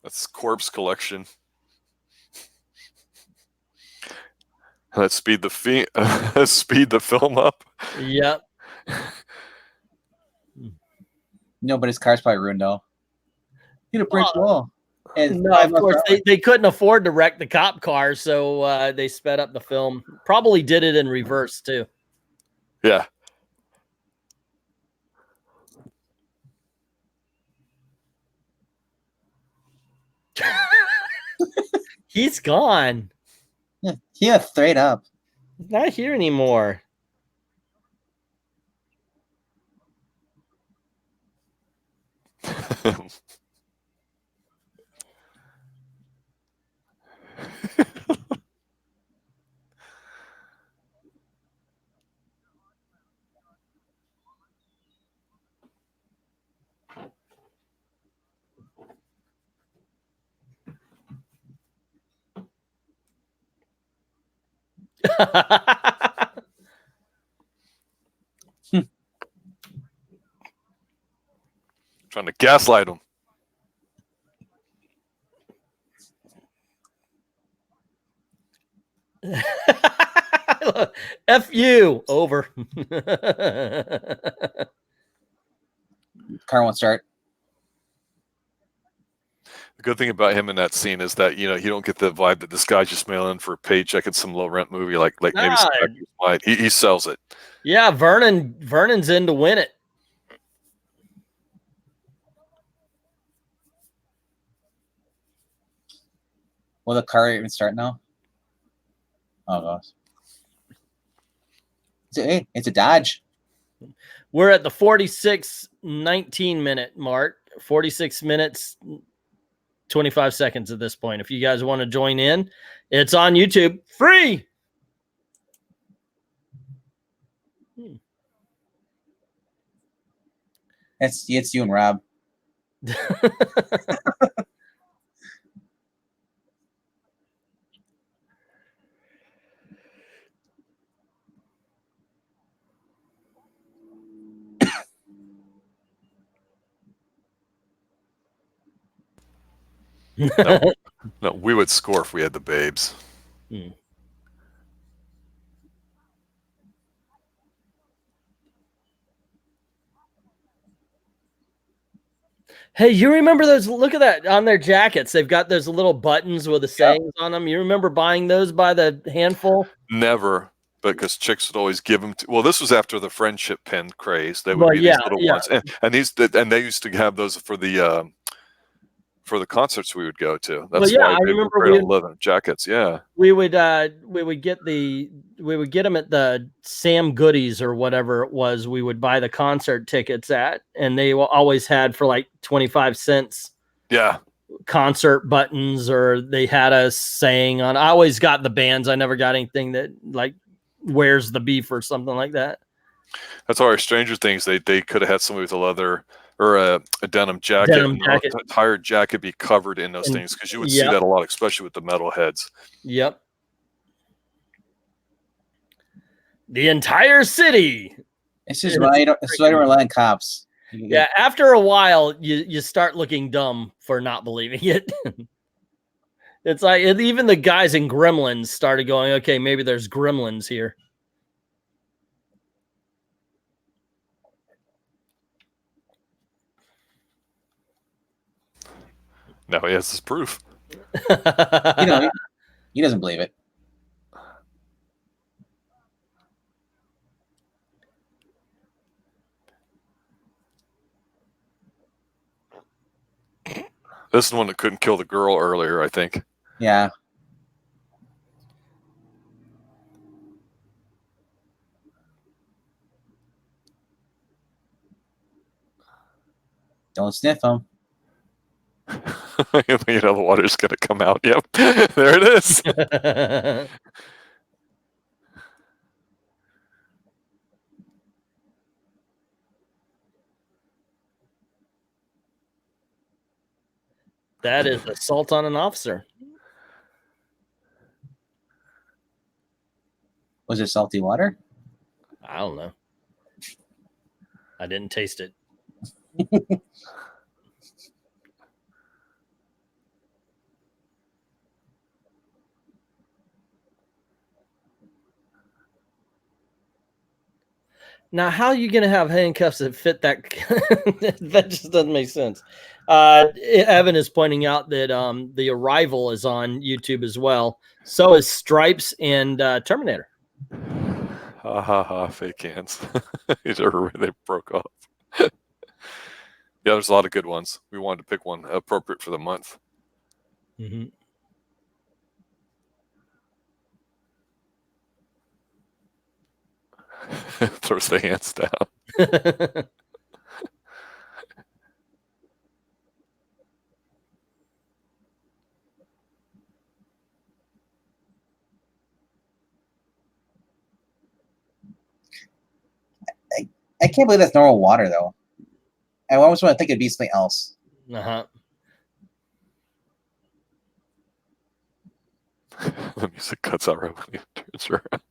That's Corpse Collection. Let's speed the film up. Yep. No, but his car's probably ruined though. Hit a brick wall. And no, of course they couldn't afford to wreck the cop car, so they sped up the film. Probably did it in reverse too. Yeah. He's gone. Yeah, straight up. He's not here anymore. Trying to gaslight him. F you. Over. Car won't start. The good thing about him in that scene is that you don't get the vibe that this guy's just mailing for a paycheck in some low rent movie like maybe might. He sells it. Yeah, Vernon's in to win it. Will the car even start now? Oh gosh. It's a Dodge. We're at the 46:19 minute mark. 46 minutes, 25 seconds at this point. If you guys want to join in, it's on YouTube. Free. It's you and Rob. No, we would score if we had the babes. Hey, you remember those? Look at that on their jackets. They've got those little buttons with the sayings on them. You remember buying those by the handful? Never, because chicks would always give them. Well, this was after the friendship pin craze. They would be these little ones, and they used to have those for the concerts we would go to. That's why they were great on leather jackets. Yeah, we would get them at the Sam Goodies or whatever it was. We would buy the concert tickets at, and they always had for like 25 cents. Yeah, concert buttons, or they had a saying on. I always got the bands. I never got anything that like "Where's the Beef" or something like that. That's all our Stranger Things. They could have had somebody with a leather or a denim jacket. The entire jacket be covered in those things, because you would see that a lot, especially with the metal heads. Yep. The entire city. It's just why I don't rely on cops. Yeah, after a while, you start looking dumb for not believing it. It's like even the guys in Gremlins started going, okay, maybe there's gremlins here. Now he has his proof. He doesn't believe it. This is the one that couldn't kill the girl earlier, I think. Yeah. Don't sniff them. The water's going to come out. Yep. There it is. That is assault on an officer. Was it salty water? I don't know. I didn't taste it. Now, how are you going to have handcuffs that fit that? That just doesn't make sense. Evan is pointing out that The Arrival is on YouTube as well. So is Stripes and Terminator. Ha ha ha! Fake hands. They broke off. Yeah, there's a lot of good ones. We wanted to pick one appropriate for the month. Mm-hmm. Throws the hands down. I can't believe that's normal water, though. I always want to think it'd be something else. Uh-huh. The music cuts out right when he turns around.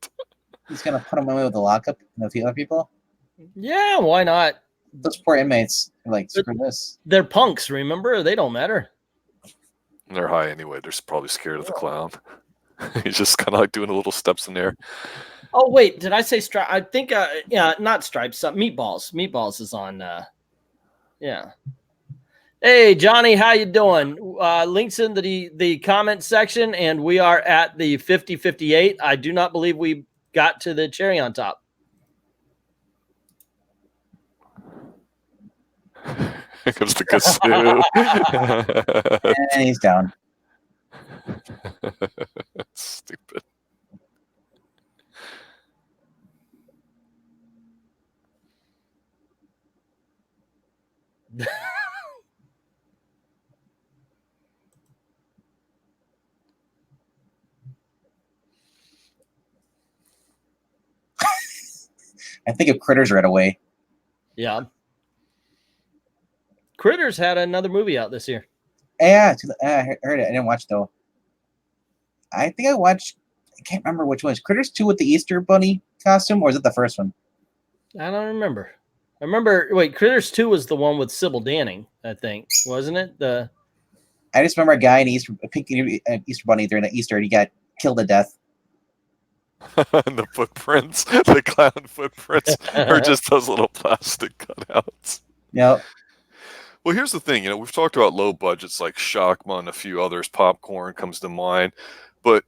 He's going to put him away with the lockup and the other people? Yeah, why not? Those poor inmates are like, screw this. They're punks, remember? They don't matter. They're high anyway. They're probably scared of the clown. He's just kind of like doing the little steps in there. Oh, wait. Did I say Stripes? I think, not Stripes. Meatballs. Meatballs is on, yeah. Hey, Johnny, how you doing? Links in the comment section, and we are at the 50-58. I do not believe we got to the cherry on top. Here comes the kazoo. And he's down. Stupid. I think of Critters right away. Yeah. Critters had another movie out this year. Yeah, I heard it. I didn't watch it, though. I think I watched. I can't remember which one. Is Critters 2 with the Easter Bunny costume, or is it the first one? I don't remember. I remember. Wait, Critters 2 was the one with Sybil Danning, I think, wasn't it? I just remember a guy in a pink Easter Bunny during the Easter, and he got killed to death. The footprints, the clown footprints, are just those little plastic cutouts. Yep. Well, here's the thing. We've talked about low budgets like Shockma and a few others. Popcorn comes to mind, but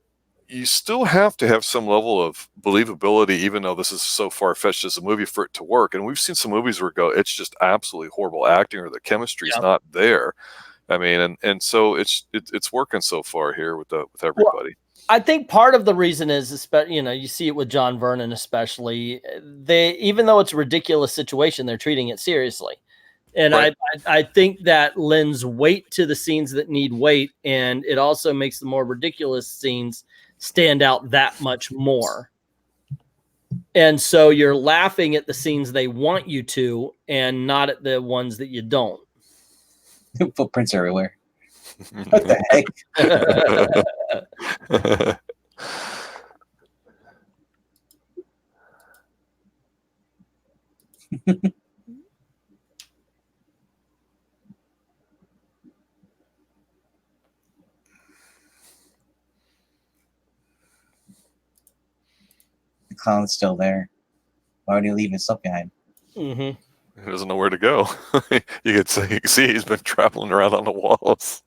you still have to have some level of believability, even though this is so far-fetched as a movie, for it to work. And we've seen some movies where it's just absolutely horrible acting, or the chemistry's not there. I mean, and so it's working so far here with everybody. Well, I think part of the reason is, you see it with John Vernon, especially. Even though it's a ridiculous situation, they're treating it seriously. And right. I think that lends weight to the scenes that need weight, and it also makes the more ridiculous scenes stand out that much more. And so you're laughing at the scenes they want you to, and not at the ones that you don't. Footprints everywhere. What the heck? The clown's still there. Why would he leave his stuff behind? Mm-hmm. He doesn't know where to go. You can see he's been traveling around on the walls.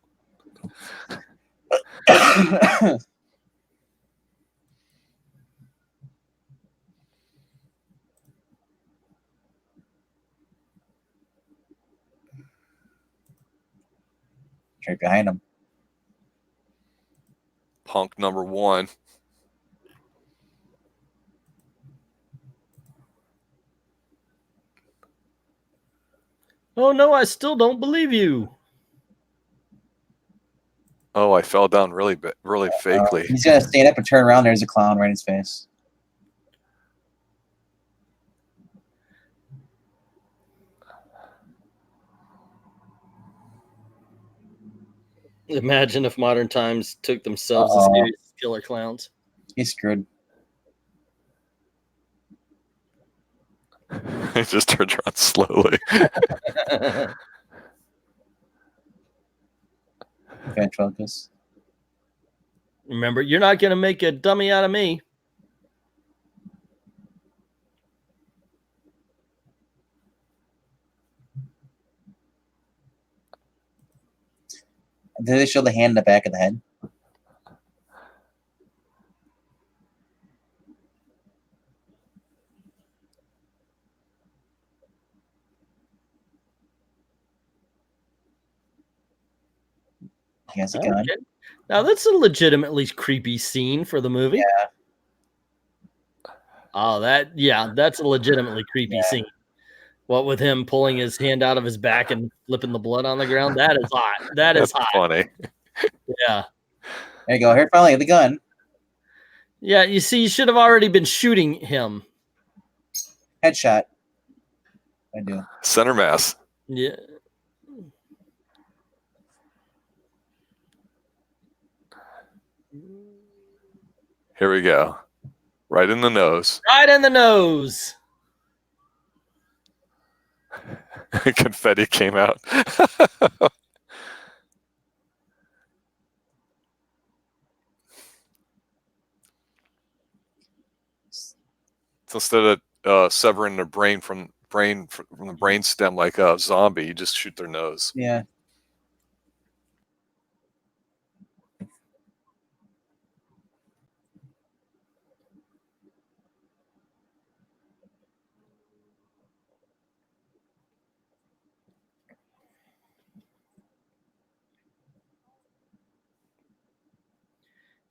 Right behind him. Punk number 1. Oh no, I still don't believe you. Oh, I fell down really fakely. He's gonna stand up and turn around. There's a clown right in his face. Imagine if modern times took themselves as serious as Killer Klowns. He's screwed. He just turns around slowly. Ventriloquist. Remember, you're not going to make a dummy out of me. Did they show the hand in the back of the head? He has a gun. Okay. Now, that's a legitimately creepy scene for the movie. Yeah. Oh, that's a legitimately creepy scene. What with him pulling his hand out of his back and flipping the blood on the ground? That is hot. That's hot. Funny. Yeah. There you go. Here, finally, the gun. Yeah, you see, you should have already been shooting him. Headshot. I do. Center mass. Yeah. Here we go. Right in the nose. Right in the nose. Confetti came out. So instead of severing their brain from the brain stem like a zombie, you just shoot their nose. Yeah.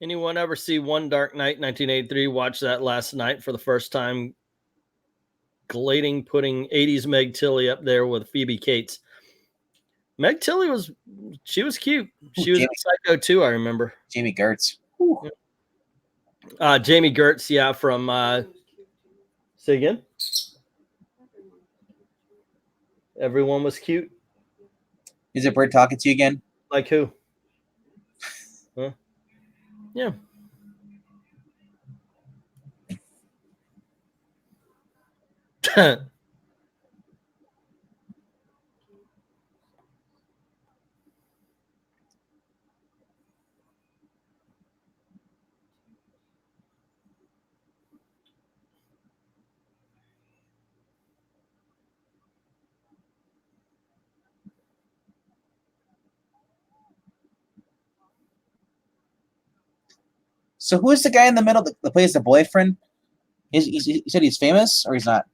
Anyone ever see One Dark Night 1983? Watch that last night for the first time. Glading putting 80s Meg Tilly up there with Phoebe Cates. Meg Tilly was cute. She was in Psycho too, I remember. Jamie Gertz. Jamie Gertz, yeah, from say again. Everyone was cute. Is it Bird talking to you again? Like who? Huh? Yeah. So who is the guy in the middle that plays the boyfriend? He said he's famous or he's not?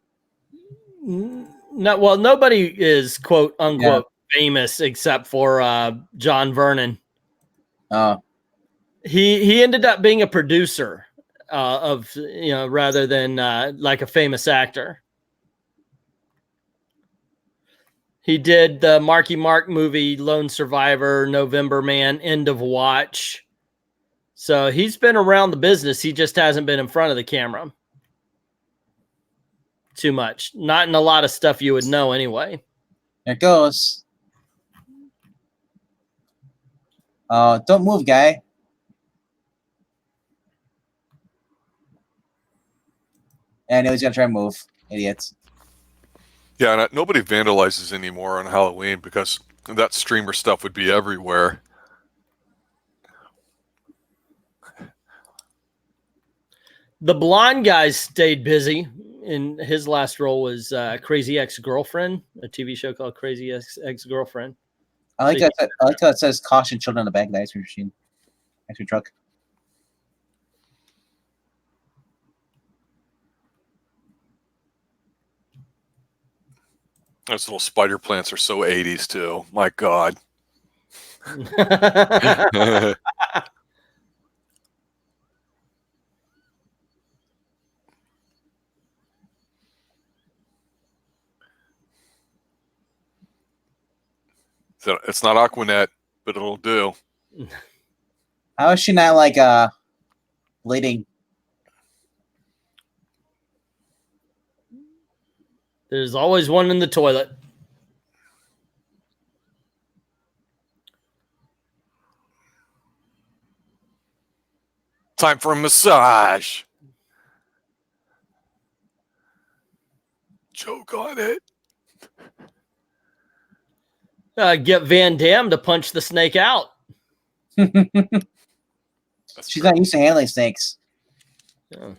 No, well, nobody is quote unquote famous except for John Vernon. Oh, He ended up being a producer of rather than like a famous actor. He did the Marky Mark movie, Lone Survivor, November Man, End of Watch. So he's been around the business. He just hasn't been in front of the camera too much. Not in a lot of stuff you would know anyway. there it goes. Don't move, guy. I know he's gonna try and move. Idiots. Yeah, and nobody vandalizes anymore on Halloween because that streamer stuff would be everywhere. The blonde guy stayed busy. And his last role was Crazy Ex-Girlfriend, a TV show called Crazy Ex-Girlfriend. I like how it says caution children on the back of the ice cream machine. Ice cream truck. Those little spider plants are so 80s too. My God. So it's not Aquanet, but it'll do. How is she not like bleeding? There's always one in the toilet. Time for a massage. Choke on it. Get Van Damme to punch the snake out. She's not used to handling snakes. Yeah.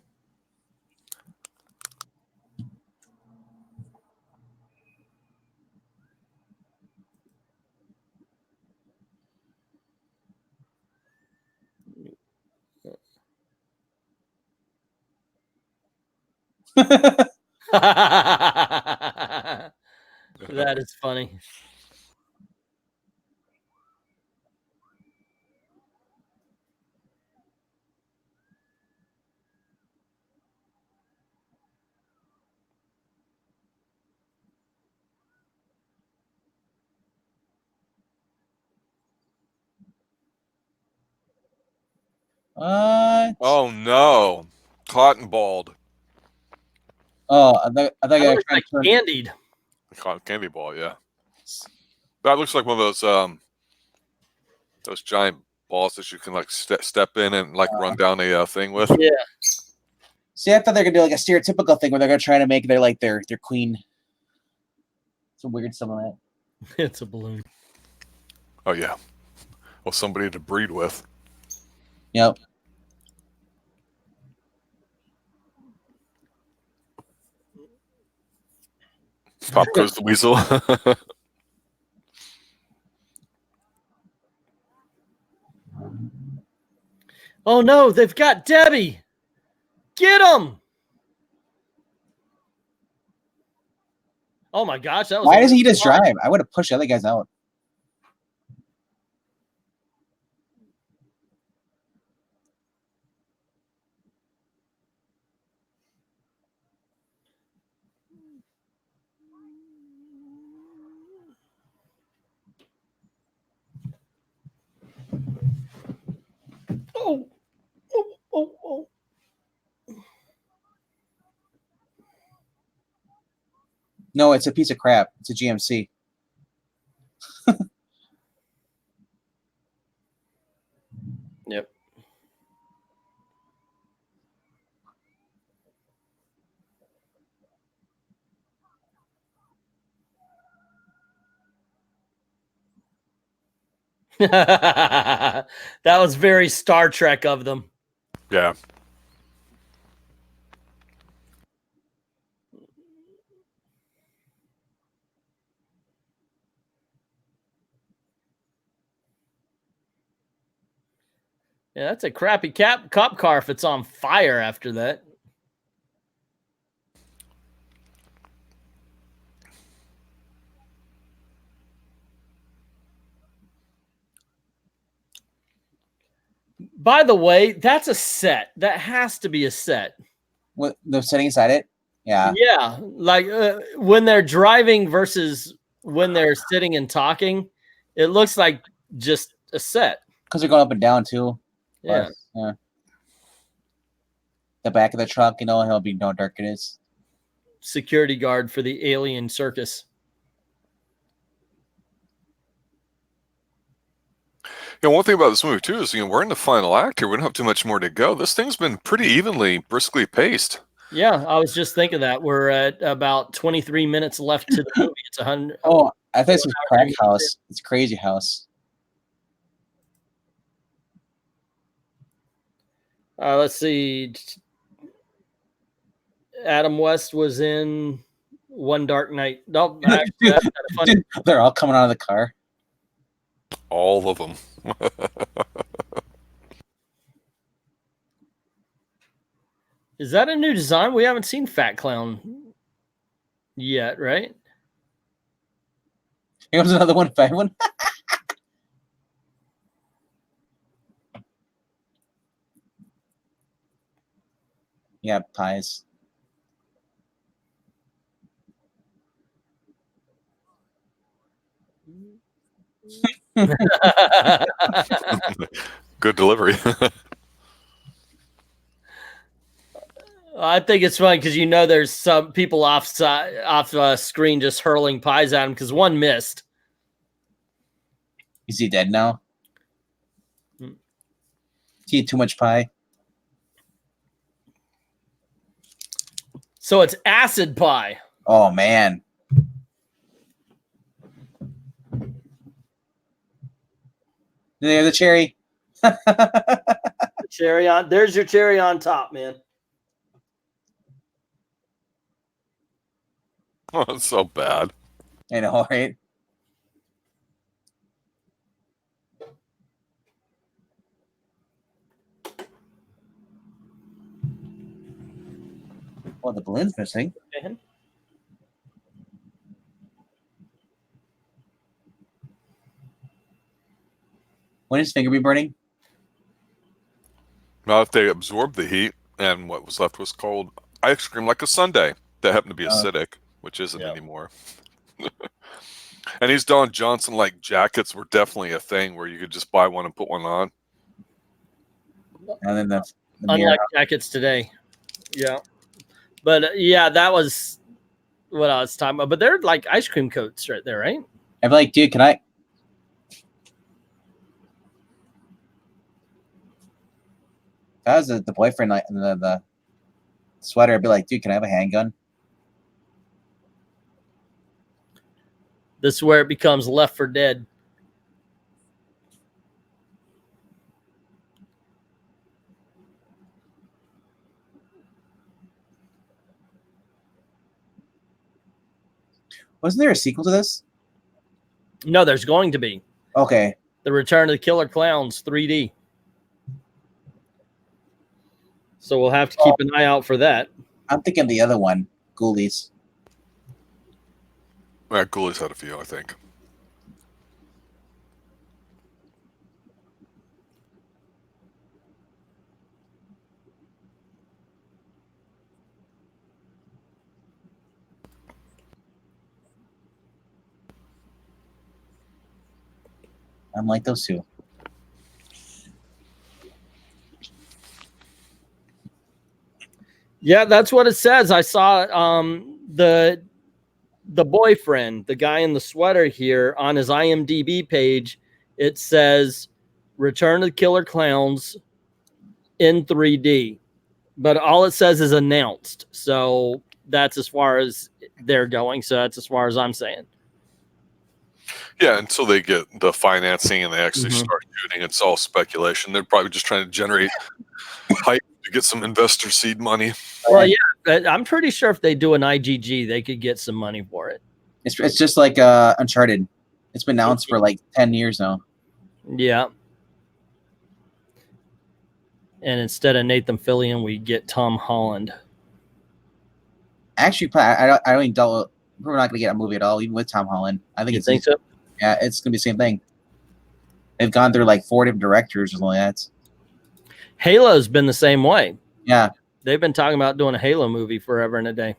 That is funny. What? Oh no. Cotton balled. Oh, I thought I That got looks like candied. Cotton candy ball, yeah. That looks like one of those giant balls that you can like step in and like run down a thing with. Yeah. See, I thought they were gonna do like a stereotypical thing where they're gonna try to make their queen. Some weird stuff like that. It's a balloon. Oh yeah. Well, somebody to breed with. Yep. Pop goes the weasel. Oh no, they've got Debbie. Get him. Oh my gosh, that was. Why doesn't he just drive? I would have pushed the other guys out. No, it's a piece of crap. It's a GMC. Yep. That was very Star Trek of them. Yeah. Yeah, that's a crappy cop car if it's on fire after that. By the way, that's a set. That has to be a set. What they're sitting inside it? Yeah. Yeah, like when they're driving versus when they're sitting and talking, it looks like just a set. Because they're going up and down too. Yeah. But, the back of the truck, you know, how be no dark it is. Security guard for the alien circus. Yeah, one thing about this movie too is, we're in the final act here. We don't have too much more to go. This thing's been pretty evenly, briskly paced. Yeah, I was just thinking that we're at about 23 minutes left to the movie. It's 100. Oh, I think it's a crack house. It's Crazy House. Let's see. Adam West was in One Dark Night. No, actually, that's kind of funny. They're all coming out of the car. All of them. Is that a new design? We haven't seen Fat Clown yet, right? Here comes another one, fat one. Yeah, pies. Good delivery. I think it's fun because there's some people off screen just hurling pies at him because one missed. Is he dead now? He ate too much pie. So it's acid pie. Oh man. There's the cherry. Cherry on. There's your cherry on top, man. Oh, it's so bad. I know, right? Well, the balloon's missing. Okay. When his finger be burning? Now, if they absorbed the heat and what was left was cold ice cream, like a sundae that happened to be acidic, which isn't anymore. And these Don Johnson-like jackets were definitely a thing where you could just buy one and put one on. And then the unlike jackets today. Yeah. But yeah, that was what I was talking about. But they're like ice cream coats right there, right? I'd be like, dude, can I? If I was the boyfriend, like the sweater, I'd be like, dude, can I have a handgun? This is where it becomes Left 4 Dead. Wasn't there a sequel to this? No, there's going to be. Okay. The Return of the Killer Klowns 3D. So we'll have to keep an eye out for that. I'm thinking the other one, Ghoulies. Ghoulies had a few, I think. I'm like those two. Yeah, that's what it says. I saw the the boyfriend, the guy in the sweater here, on his IMDb page, it says Return of the Killer Klowns in 3D. But all it says is announced. So that's as far as they're going. So that's as far as I'm saying. Yeah, until they get the financing and they actually Mhm. start shooting, it's all speculation. They're probably just trying to generate hype to get some investor seed money. Well, yeah, but I'm pretty sure if they do an IGG, they could get some money for it. It's just like Uncharted. It's been announced for like 10 years now. Yeah. And instead of Nathan Fillion, we get Tom Holland. Actually, I don't even doubt we're not going to get a movie at all, even with Tom Holland. I think You it's think so? Yeah, it's going to be the same thing. They've gone through like 4 different directors or something like that. Halo's been the same way. Yeah. They've been talking about doing a Halo movie forever and a day.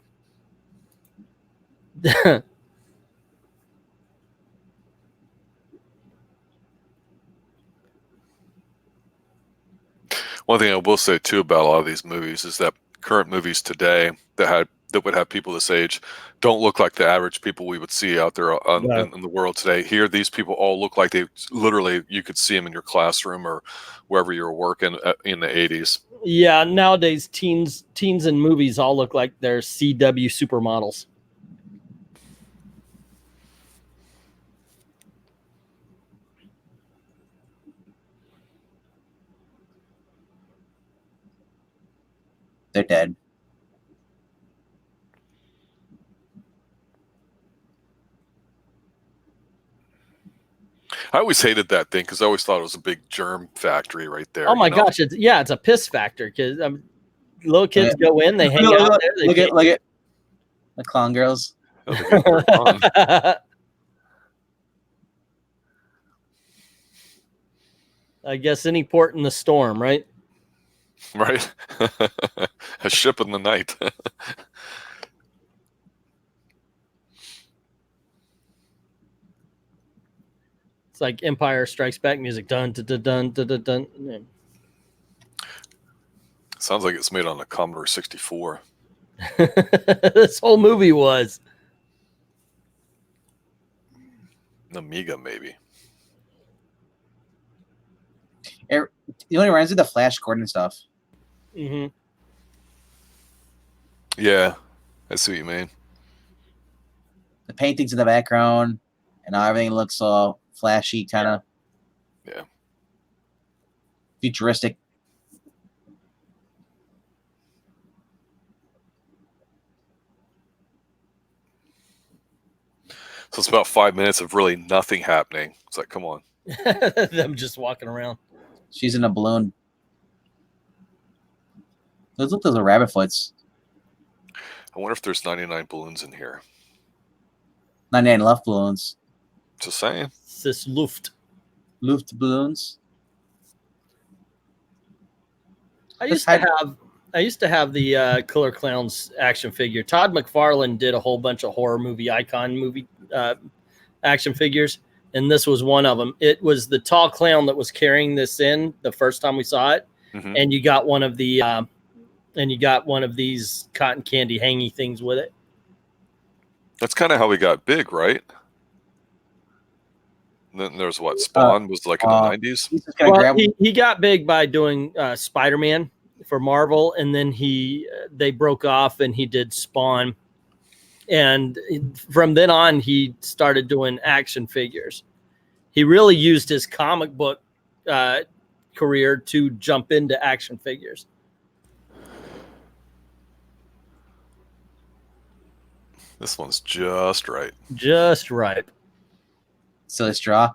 One thing I will say too about a lot of these movies is that current movies today that would have people this age don't look like the average people we would see out there in the world today. Here, these people all look like they literally, you could see them in your classroom or wherever you were working in the 80s. Yeah, nowadays teens in movies all look like they're CW supermodels. They're dead. I always hated that thing because I always thought it was a big germ factory right there. Oh my gosh, it's a piss factor because little kids go in, they hang out there. Look at the clown girls. I guess any port in the storm, right? Right. A ship in the night. It's like Empire Strikes Back music. Dun dun dun dun dun dun. Dun. Sounds like it's made on a Commodore 64. This whole movie was. Amiga, maybe. It only reminds me of the Flash Gordon stuff. Mm-hmm. Yeah, I see what you mean. The paintings in the background and how everything looks all flashy, kind of. Yeah. Futuristic. So it's about 5 minutes of really nothing happening. It's like, come on. Them just walking around. She's in a balloon. Those are rabbit foots. I wonder if there's 99 balloons in here. 99 Luft balloons. Just saying. This Luft balloons. I used to have the Killer Klowns action figure. Todd McFarlane did a whole bunch of horror movie action figures, and this was one of them. It was the tall clown that was carrying this in the first time we saw it, and you got one of the these cotton candy hangy things with it. That's kind of how we got big, right? And then there's what Spawn was like in the 90s. Well, he got big by doing Spider-Man for Marvel, and then they broke off and he did Spawn, and from then on he started doing action figures. He really used his comic book career to jump into action figures. This one's just right. Just right. Silly straw.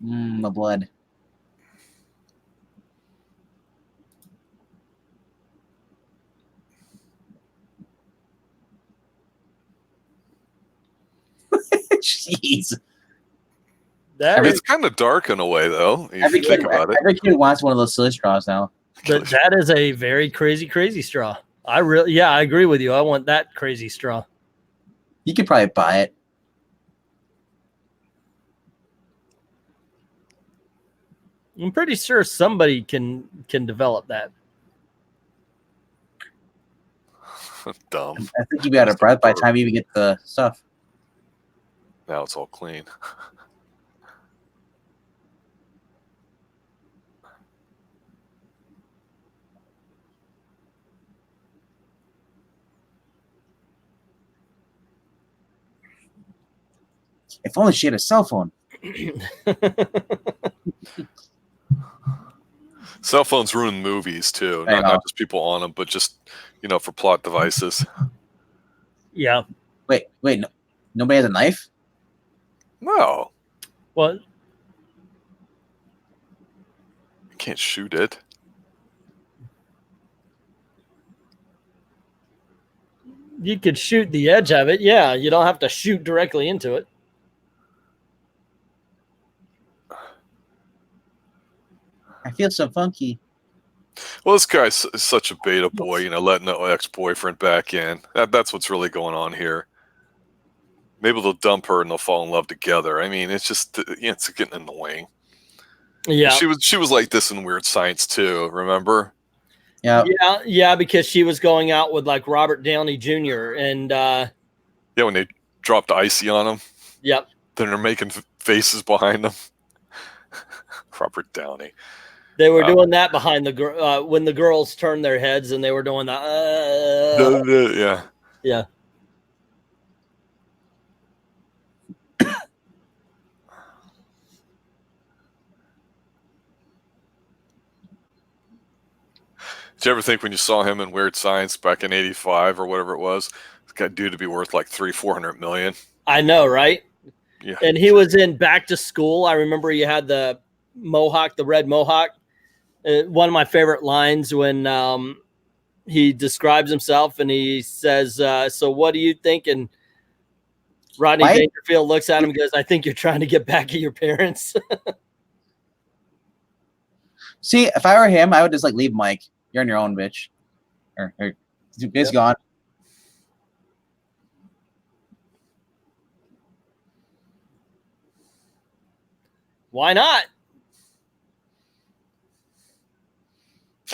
The blood. Jeez. It's kind of dark in a way, though. If you think about it. Every kid wants one of those silly straws now. But that is a very crazy straw. I agree with you. I want that crazy straw. You could probably buy it. I'm pretty sure somebody can develop that. Dumb. I think you'd be out of breath by the time you even get the stuff. Now it's all clean. If only she had a cell phone. Cell phones ruin movies too. Not just people on them, but just for plot devices. Yeah. Wait, no, nobody has a knife? No. What? You can't shoot it. You could shoot the edge of it. Yeah, you don't have to shoot directly into it. I feel so funky. Well, this guy's such a beta boy, letting the ex-boyfriend back in. That's what's really going on here. Maybe they'll dump her and they'll fall in love together. I mean, it's just it's getting annoying. Yeah. She was like this in Weird Science too, remember? Yeah, because she was going out with like Robert Downey Jr. and when they dropped icy on him. Yep. Then they're making faces behind them. Robert Downey. They were doing that behind the when the girls turned their heads, and they were doing that. Yeah. Yeah. Did you ever think when you saw him in Weird Science back in '85 or whatever it was, this guy due to be worth like $300-400 million? I know, right? Yeah. And he was in Back to School. I remember he had the mohawk, the red mohawk. One of my favorite lines when he describes himself and he says, so what do you think? And Rodney Dangerfield looks at him and goes, I think you're trying to get back at your parents. See, if I were him, I would just like leave Mike. You're on your own, bitch. Or he's gone. Why not?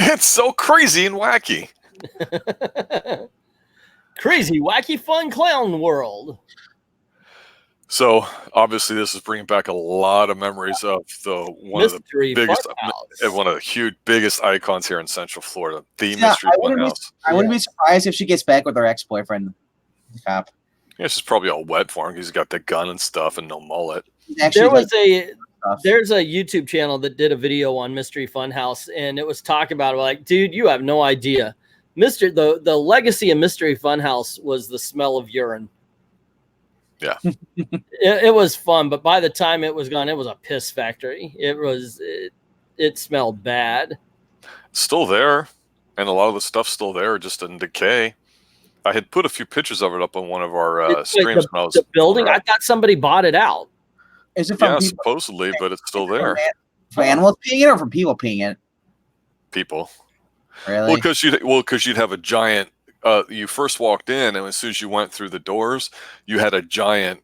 It's so crazy and wacky. Crazy, wacky, fun clown world. So obviously, this is bringing back a lot of memories of one of the biggest icons here in Central Florida, the Mystery Funhouse. I wouldn't be surprised if she gets back with her ex-boyfriend, the cop. Yeah, she's probably all wet for him. He's got the gun and stuff and no mullet. There's a YouTube channel that did a video on Mystery Funhouse, and it was talking about it, like, dude, you have no idea. The legacy of Mystery Funhouse was the smell of urine. Yeah. It was fun, but by the time it was gone, it was a piss factory. It smelled bad. It's still there, and a lot of the stuff's still there, just in decay. I had put a few pictures of it up on one of our streams when I was the building. I thought somebody bought it out. Is it from supposedly, but it's still there. For animals peeing it or from people peeing it? People. Really? Well, because you'd have a giant. You first walked in, and as soon as you went through the doors, you had a giant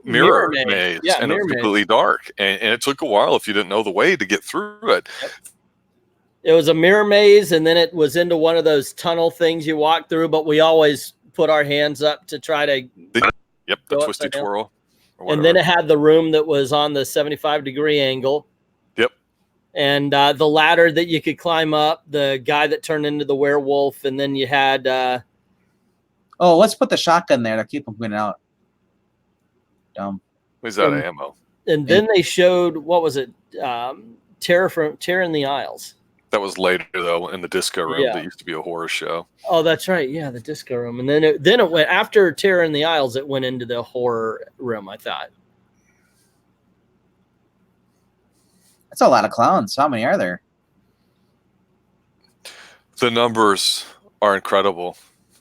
mirror maze, and it was completely dark. And it took a while if you didn't know the way to get through it. Yep. It was a mirror maze, and then it was into one of those tunnel things you walk through. But we always put our hands up to try to. Yep, the twisty twirl. And then it had the room that was on the 75-degree angle. Yep. And the ladder that you could climb up, the guy that turned into the werewolf, and then you had... let's put the shotgun there to keep them going out. Dumb. He's out of ammo. And then they showed, what was it? Terror in the Aisles. That was later, though, in the disco room. That used to be a horror show. Oh, that's right. Yeah, the disco room. And then it went, after Terror in the Aisles, it went into the horror room, I thought. That's a lot of clowns. How many are there? The numbers are incredible.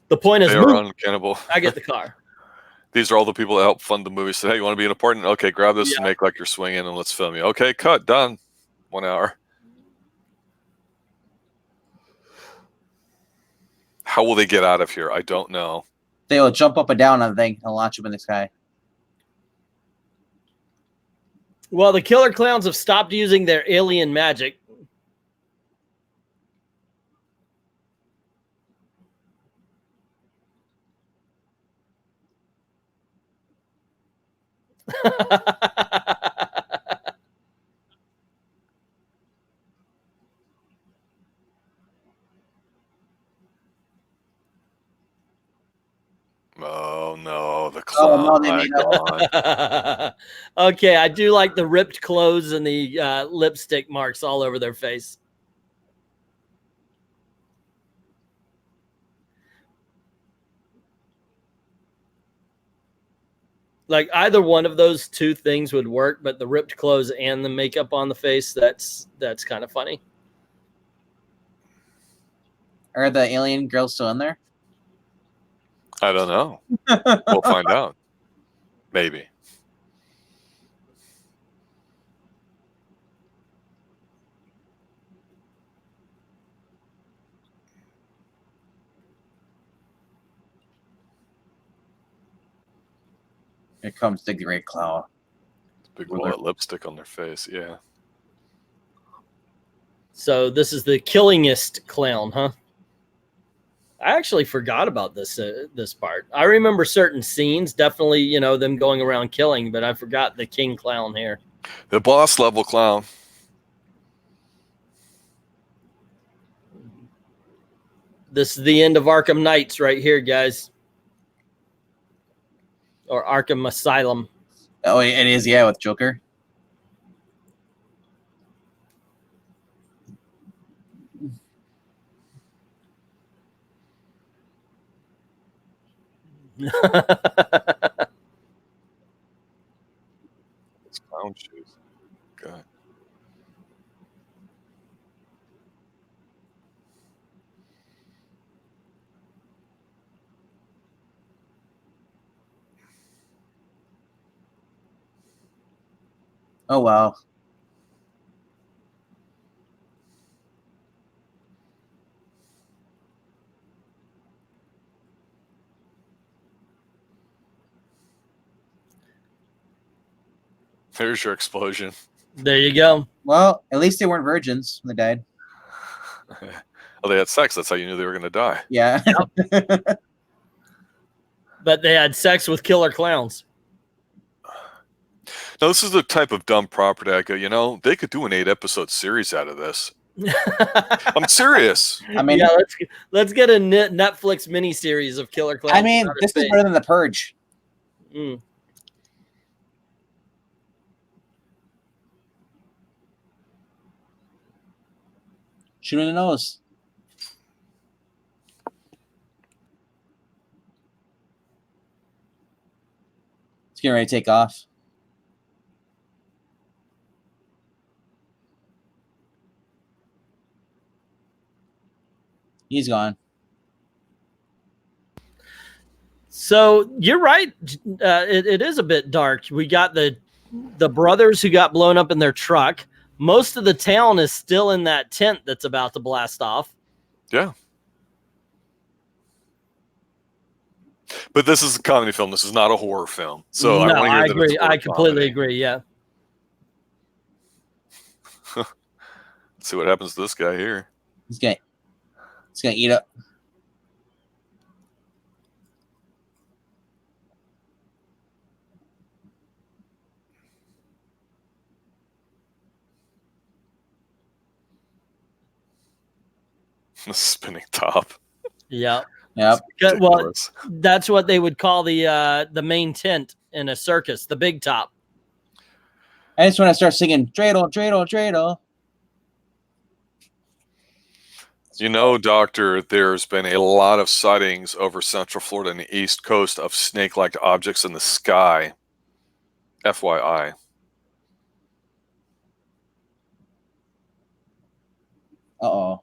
The point is, they are uncannibal. I get the car. These are all the people that help fund the movie. Say, hey, you want to be in a part? Okay, grab this and make like you're swinging, and let's film you. Okay, cut, done. 1 hour. How will they get out of here? I don't know. They will jump up and down on the thing and launch them in the sky. Well, the Killer Klowns have stopped using their alien magic. Oh no, the Oh no, they clown made up. icon. Okay, I do like the ripped clothes and the lipstick marks all over their face. Like either one of those two things would work, but the ripped clothes and the makeup on the face, that's kind of funny. Are the alien girls still in there? I don't know. We'll find out. Maybe. Here comes the great clown. Big wall of lipstick on their face. Yeah. So this is the killingest clown, huh? I actually forgot about this this part. I remember certain scenes, definitely, you know, them going around killing, but I forgot the king clown here. The boss level clown. This is the end of Arkham Knights right here, guys. Or Arkham Asylum. Oh, it is, yeah, with Joker. It's clown shoes. God. Oh wow. There's your explosion. There you go. Well, at least they weren't virgins when they died. Oh, they had sex. That's how you knew they were going to die. Yeah. But they had sex with killer clowns. Now, this is the type of dumb property I go, you know, they could do an 8-episode series out of this. I'm serious. I mean, yeah, let's get a Netflix miniseries of killer clowns. I mean, this is better than The Purge. Mm. Shoot in the nose. It's getting ready to take off. He's gone. So you're right. It is a bit dark. We got the brothers who got blown up in their truck. Most of the town is still in that tent that's about to blast off. Yeah. But this is a comedy film. This is not a horror film. So no, I want to hear I that agree. it's I completely agree. Yeah. Let's see what happens to this guy here. He's gonna eat up. The spinning top. Yeah. Yep. Well, that's what they would call the main tent in a circus, the big top. I just want to start singing dreidel, dreidel, dreidel. You know, Doctor, there's been a lot of sightings over Central Florida and the East Coast of snake-like objects in the sky. FYI. Uh-oh.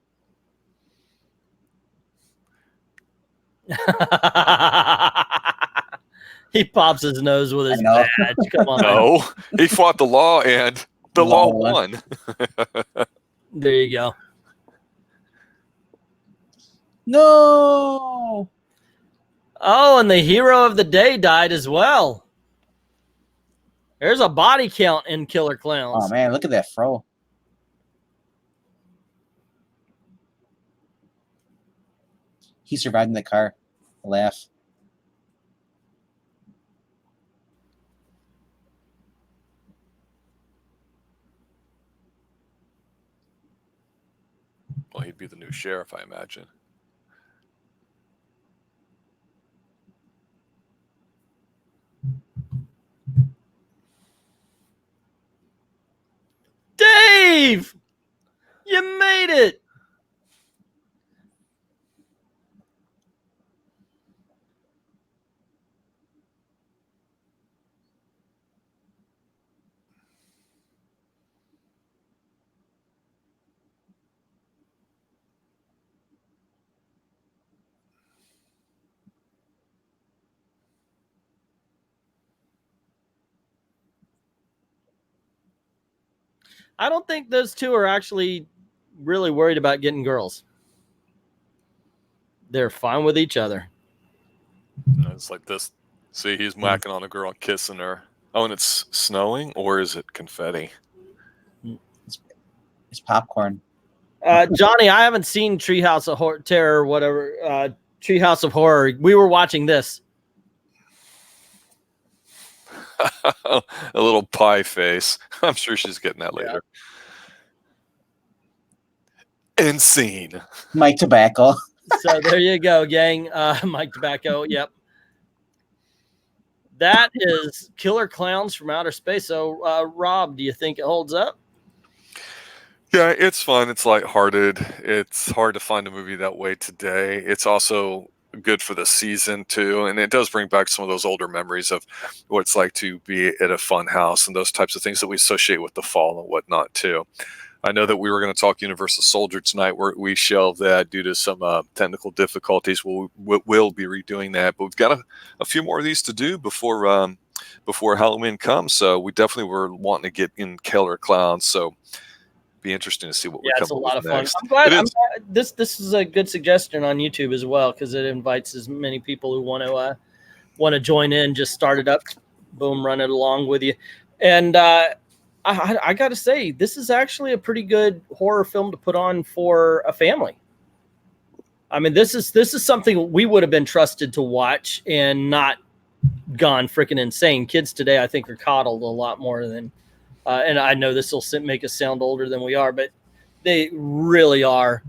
He pops his nose with his badge. Come on. No, he fought the law and the law won. There you go. No. Oh, and the hero of the day died as well. There's a body count in Killer Klowns. Oh man, look at that fro. He survived in the car. Laugh. Well, he'd be the new sheriff, I imagine. Dave, you made it. I don't think those two are actually really worried about getting girls. They're fine with each other. It's like this. See, he's whacking on a girl and kissing her. Oh, and it's snowing, or is it confetti? It's popcorn. Johnny, I haven't seen Treehouse of Terror, whatever. Treehouse of Horror. We were watching this. A little pie face. I'm sure she's getting that later. And scene. Mike Tobacco. So there you go, gang. Mike Tobacco. Yep. That is Killer Klowns from Outer Space. So, Rob, do you think it holds up? Yeah, it's fun. It's lighthearted. It's hard to find a movie that way today. It's also good for the season too, and it does bring back some of those older memories of what it's like to be at a fun house and those types of things that we associate with the fall and whatnot too. I know that we were going to talk Universal Soldier tonight, where we shelved that due to some technical difficulties. We'll be redoing that, but we've got a few more of these to do before Halloween comes. So we definitely were wanting to get in Killer Klowns. So be interesting to see what we come up with. Yeah, it's a lot of fun. I'm glad this is a good suggestion on YouTube as well, because it invites as many people who want to join in. Just start it up, boom, run it along with you. And I got to say, this is actually a pretty good horror film to put on for a family. I mean, this is something we would have been trusted to watch and not gone freaking insane. Kids today, I think, are coddled a lot more than. And I know this will make us sound older than we are, but they really are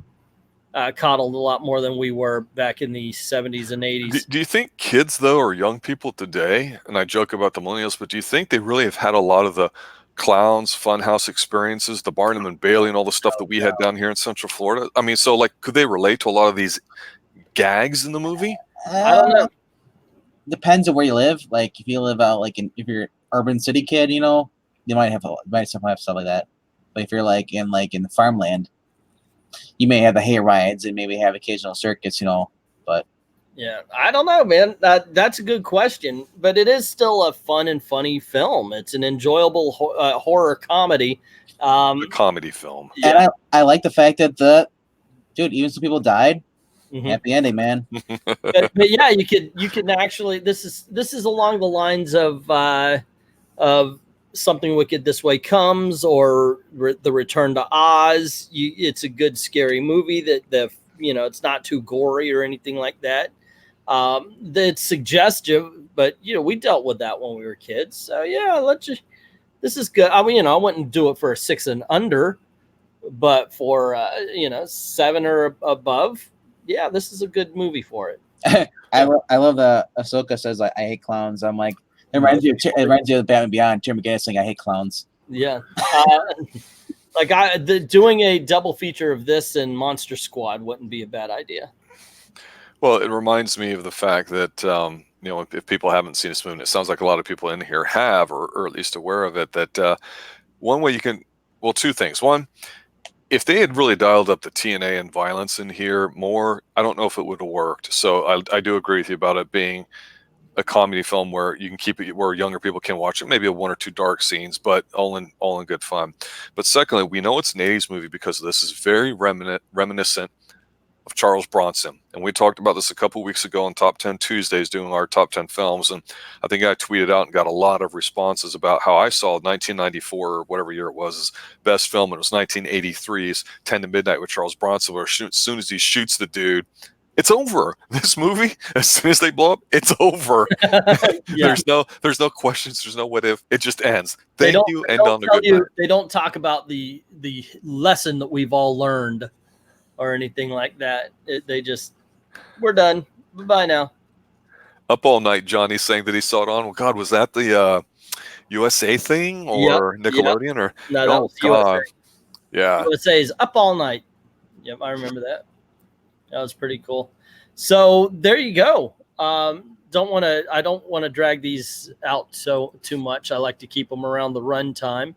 coddled a lot more than we were back in the 70s and 80s. Do you think kids, though, or young people today, and I joke about the millennials, but do you think they really have had a lot of the Clowns funhouse experiences, the Barnum and Bailey and all the stuff that we had down here in Central Florida? I mean, so like, could they relate to a lot of these gags in the movie? I don't know. Depends on where you live. Like if you live out if you're an urban city kid, you know, you might have stuff like that. But if you're like in the farmland, you may have the hay rides and maybe have occasional circus, you know. But yeah, I don't know, man. That's a good question, but it is still a fun and funny film. It's an enjoyable horror comedy. A comedy film. Yeah. And I like the fact that even some people died. Mm-hmm. Happy ending, man. but yeah, you can actually. This is along the lines of Something Wicked This Way Comes, or The Return to Oz. It's a good scary movie that it's not too gory or anything like that. It's suggestive, but we dealt with that when we were kids. So yeah, this is good. I mean, I wouldn't do it for a 6 and under, but for 7 or above, yeah, this is a good movie for it. I love the Ahsoka says I hate clowns. I'm like, it reminds you of Batman Beyond. Terry McGinnis saying I hate clowns. Yeah. Doing a double feature of this and Monster Squad wouldn't be a bad idea. Well, it reminds me of the fact that, if people haven't seen this movie, it sounds like a lot of people in here have, or at least aware of it, that one way you can, two things. One, if they had really dialed up the TNA and violence in here more, I don't know if it would have worked. So I do agree with you about it being a comedy film where you can keep it where younger people can watch it, maybe 1 or 2 dark scenes, but all in good fun. But secondly, we know it's an 80s movie because this is very reminiscent of Charles Bronson. And we talked about this a couple weeks ago on Top 10 Tuesdays doing our Top 10 films. And I think I tweeted out and got a lot of responses about how I saw 1994 or whatever year it was as best film. And it was 1983's 10 to Midnight with Charles Bronson, where as soon as he shoots the dude, it's over. This movie, as soon as they blow up, it's over. Yeah. There's no questions. There's no what if. It just ends. Thank you. End on a good note. They don't talk about the lesson that we've all learned or anything like that. They just, we're done. Bye now. Up All Night, Johnny saying that he saw it on. Well, God, was that the USA thing or Nickelodeon or? No, that Oh was God, USA. yeah. USA's Up All Night. Yep, I remember that. That was pretty cool. So there you go. I don't want to drag these out too much. I like to keep them around the run time.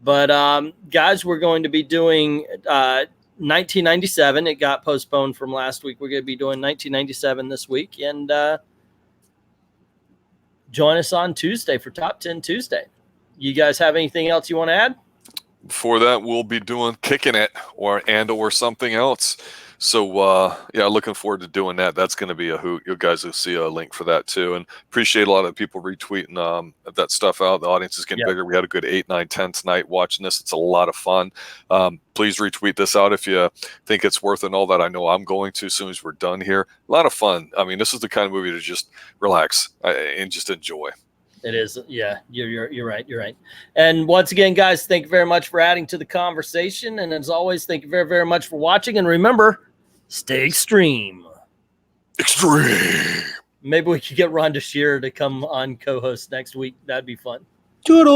But guys, we're going to be doing 1997. It got postponed from last week. We're going to be doing 1997 this week, and join us on Tuesday for Top 10 Tuesday. You guys have anything else you want to add? Before that, we'll be doing Kicking It or something else. So, yeah, looking forward to doing that. That's going to be a hoot. You guys will see a link for that too. And appreciate a lot of people retweeting that stuff out. The audience is getting bigger. We had a good 8, 9, 10 tonight watching this. It's a lot of fun. Please retweet this out if you think it's worth it and all that. I know I'm going to as soon as we're done here. A lot of fun. I mean, this is the kind of movie to just relax and just enjoy. It is. Yeah, you're right. You're right. And once again, guys, thank you very much for adding to the conversation. And as always, thank you very, very much for watching. And remember, stay extreme. Extreme. Maybe we could get Rhonda Shearer to come on co-host next week. That'd be fun. Toodle.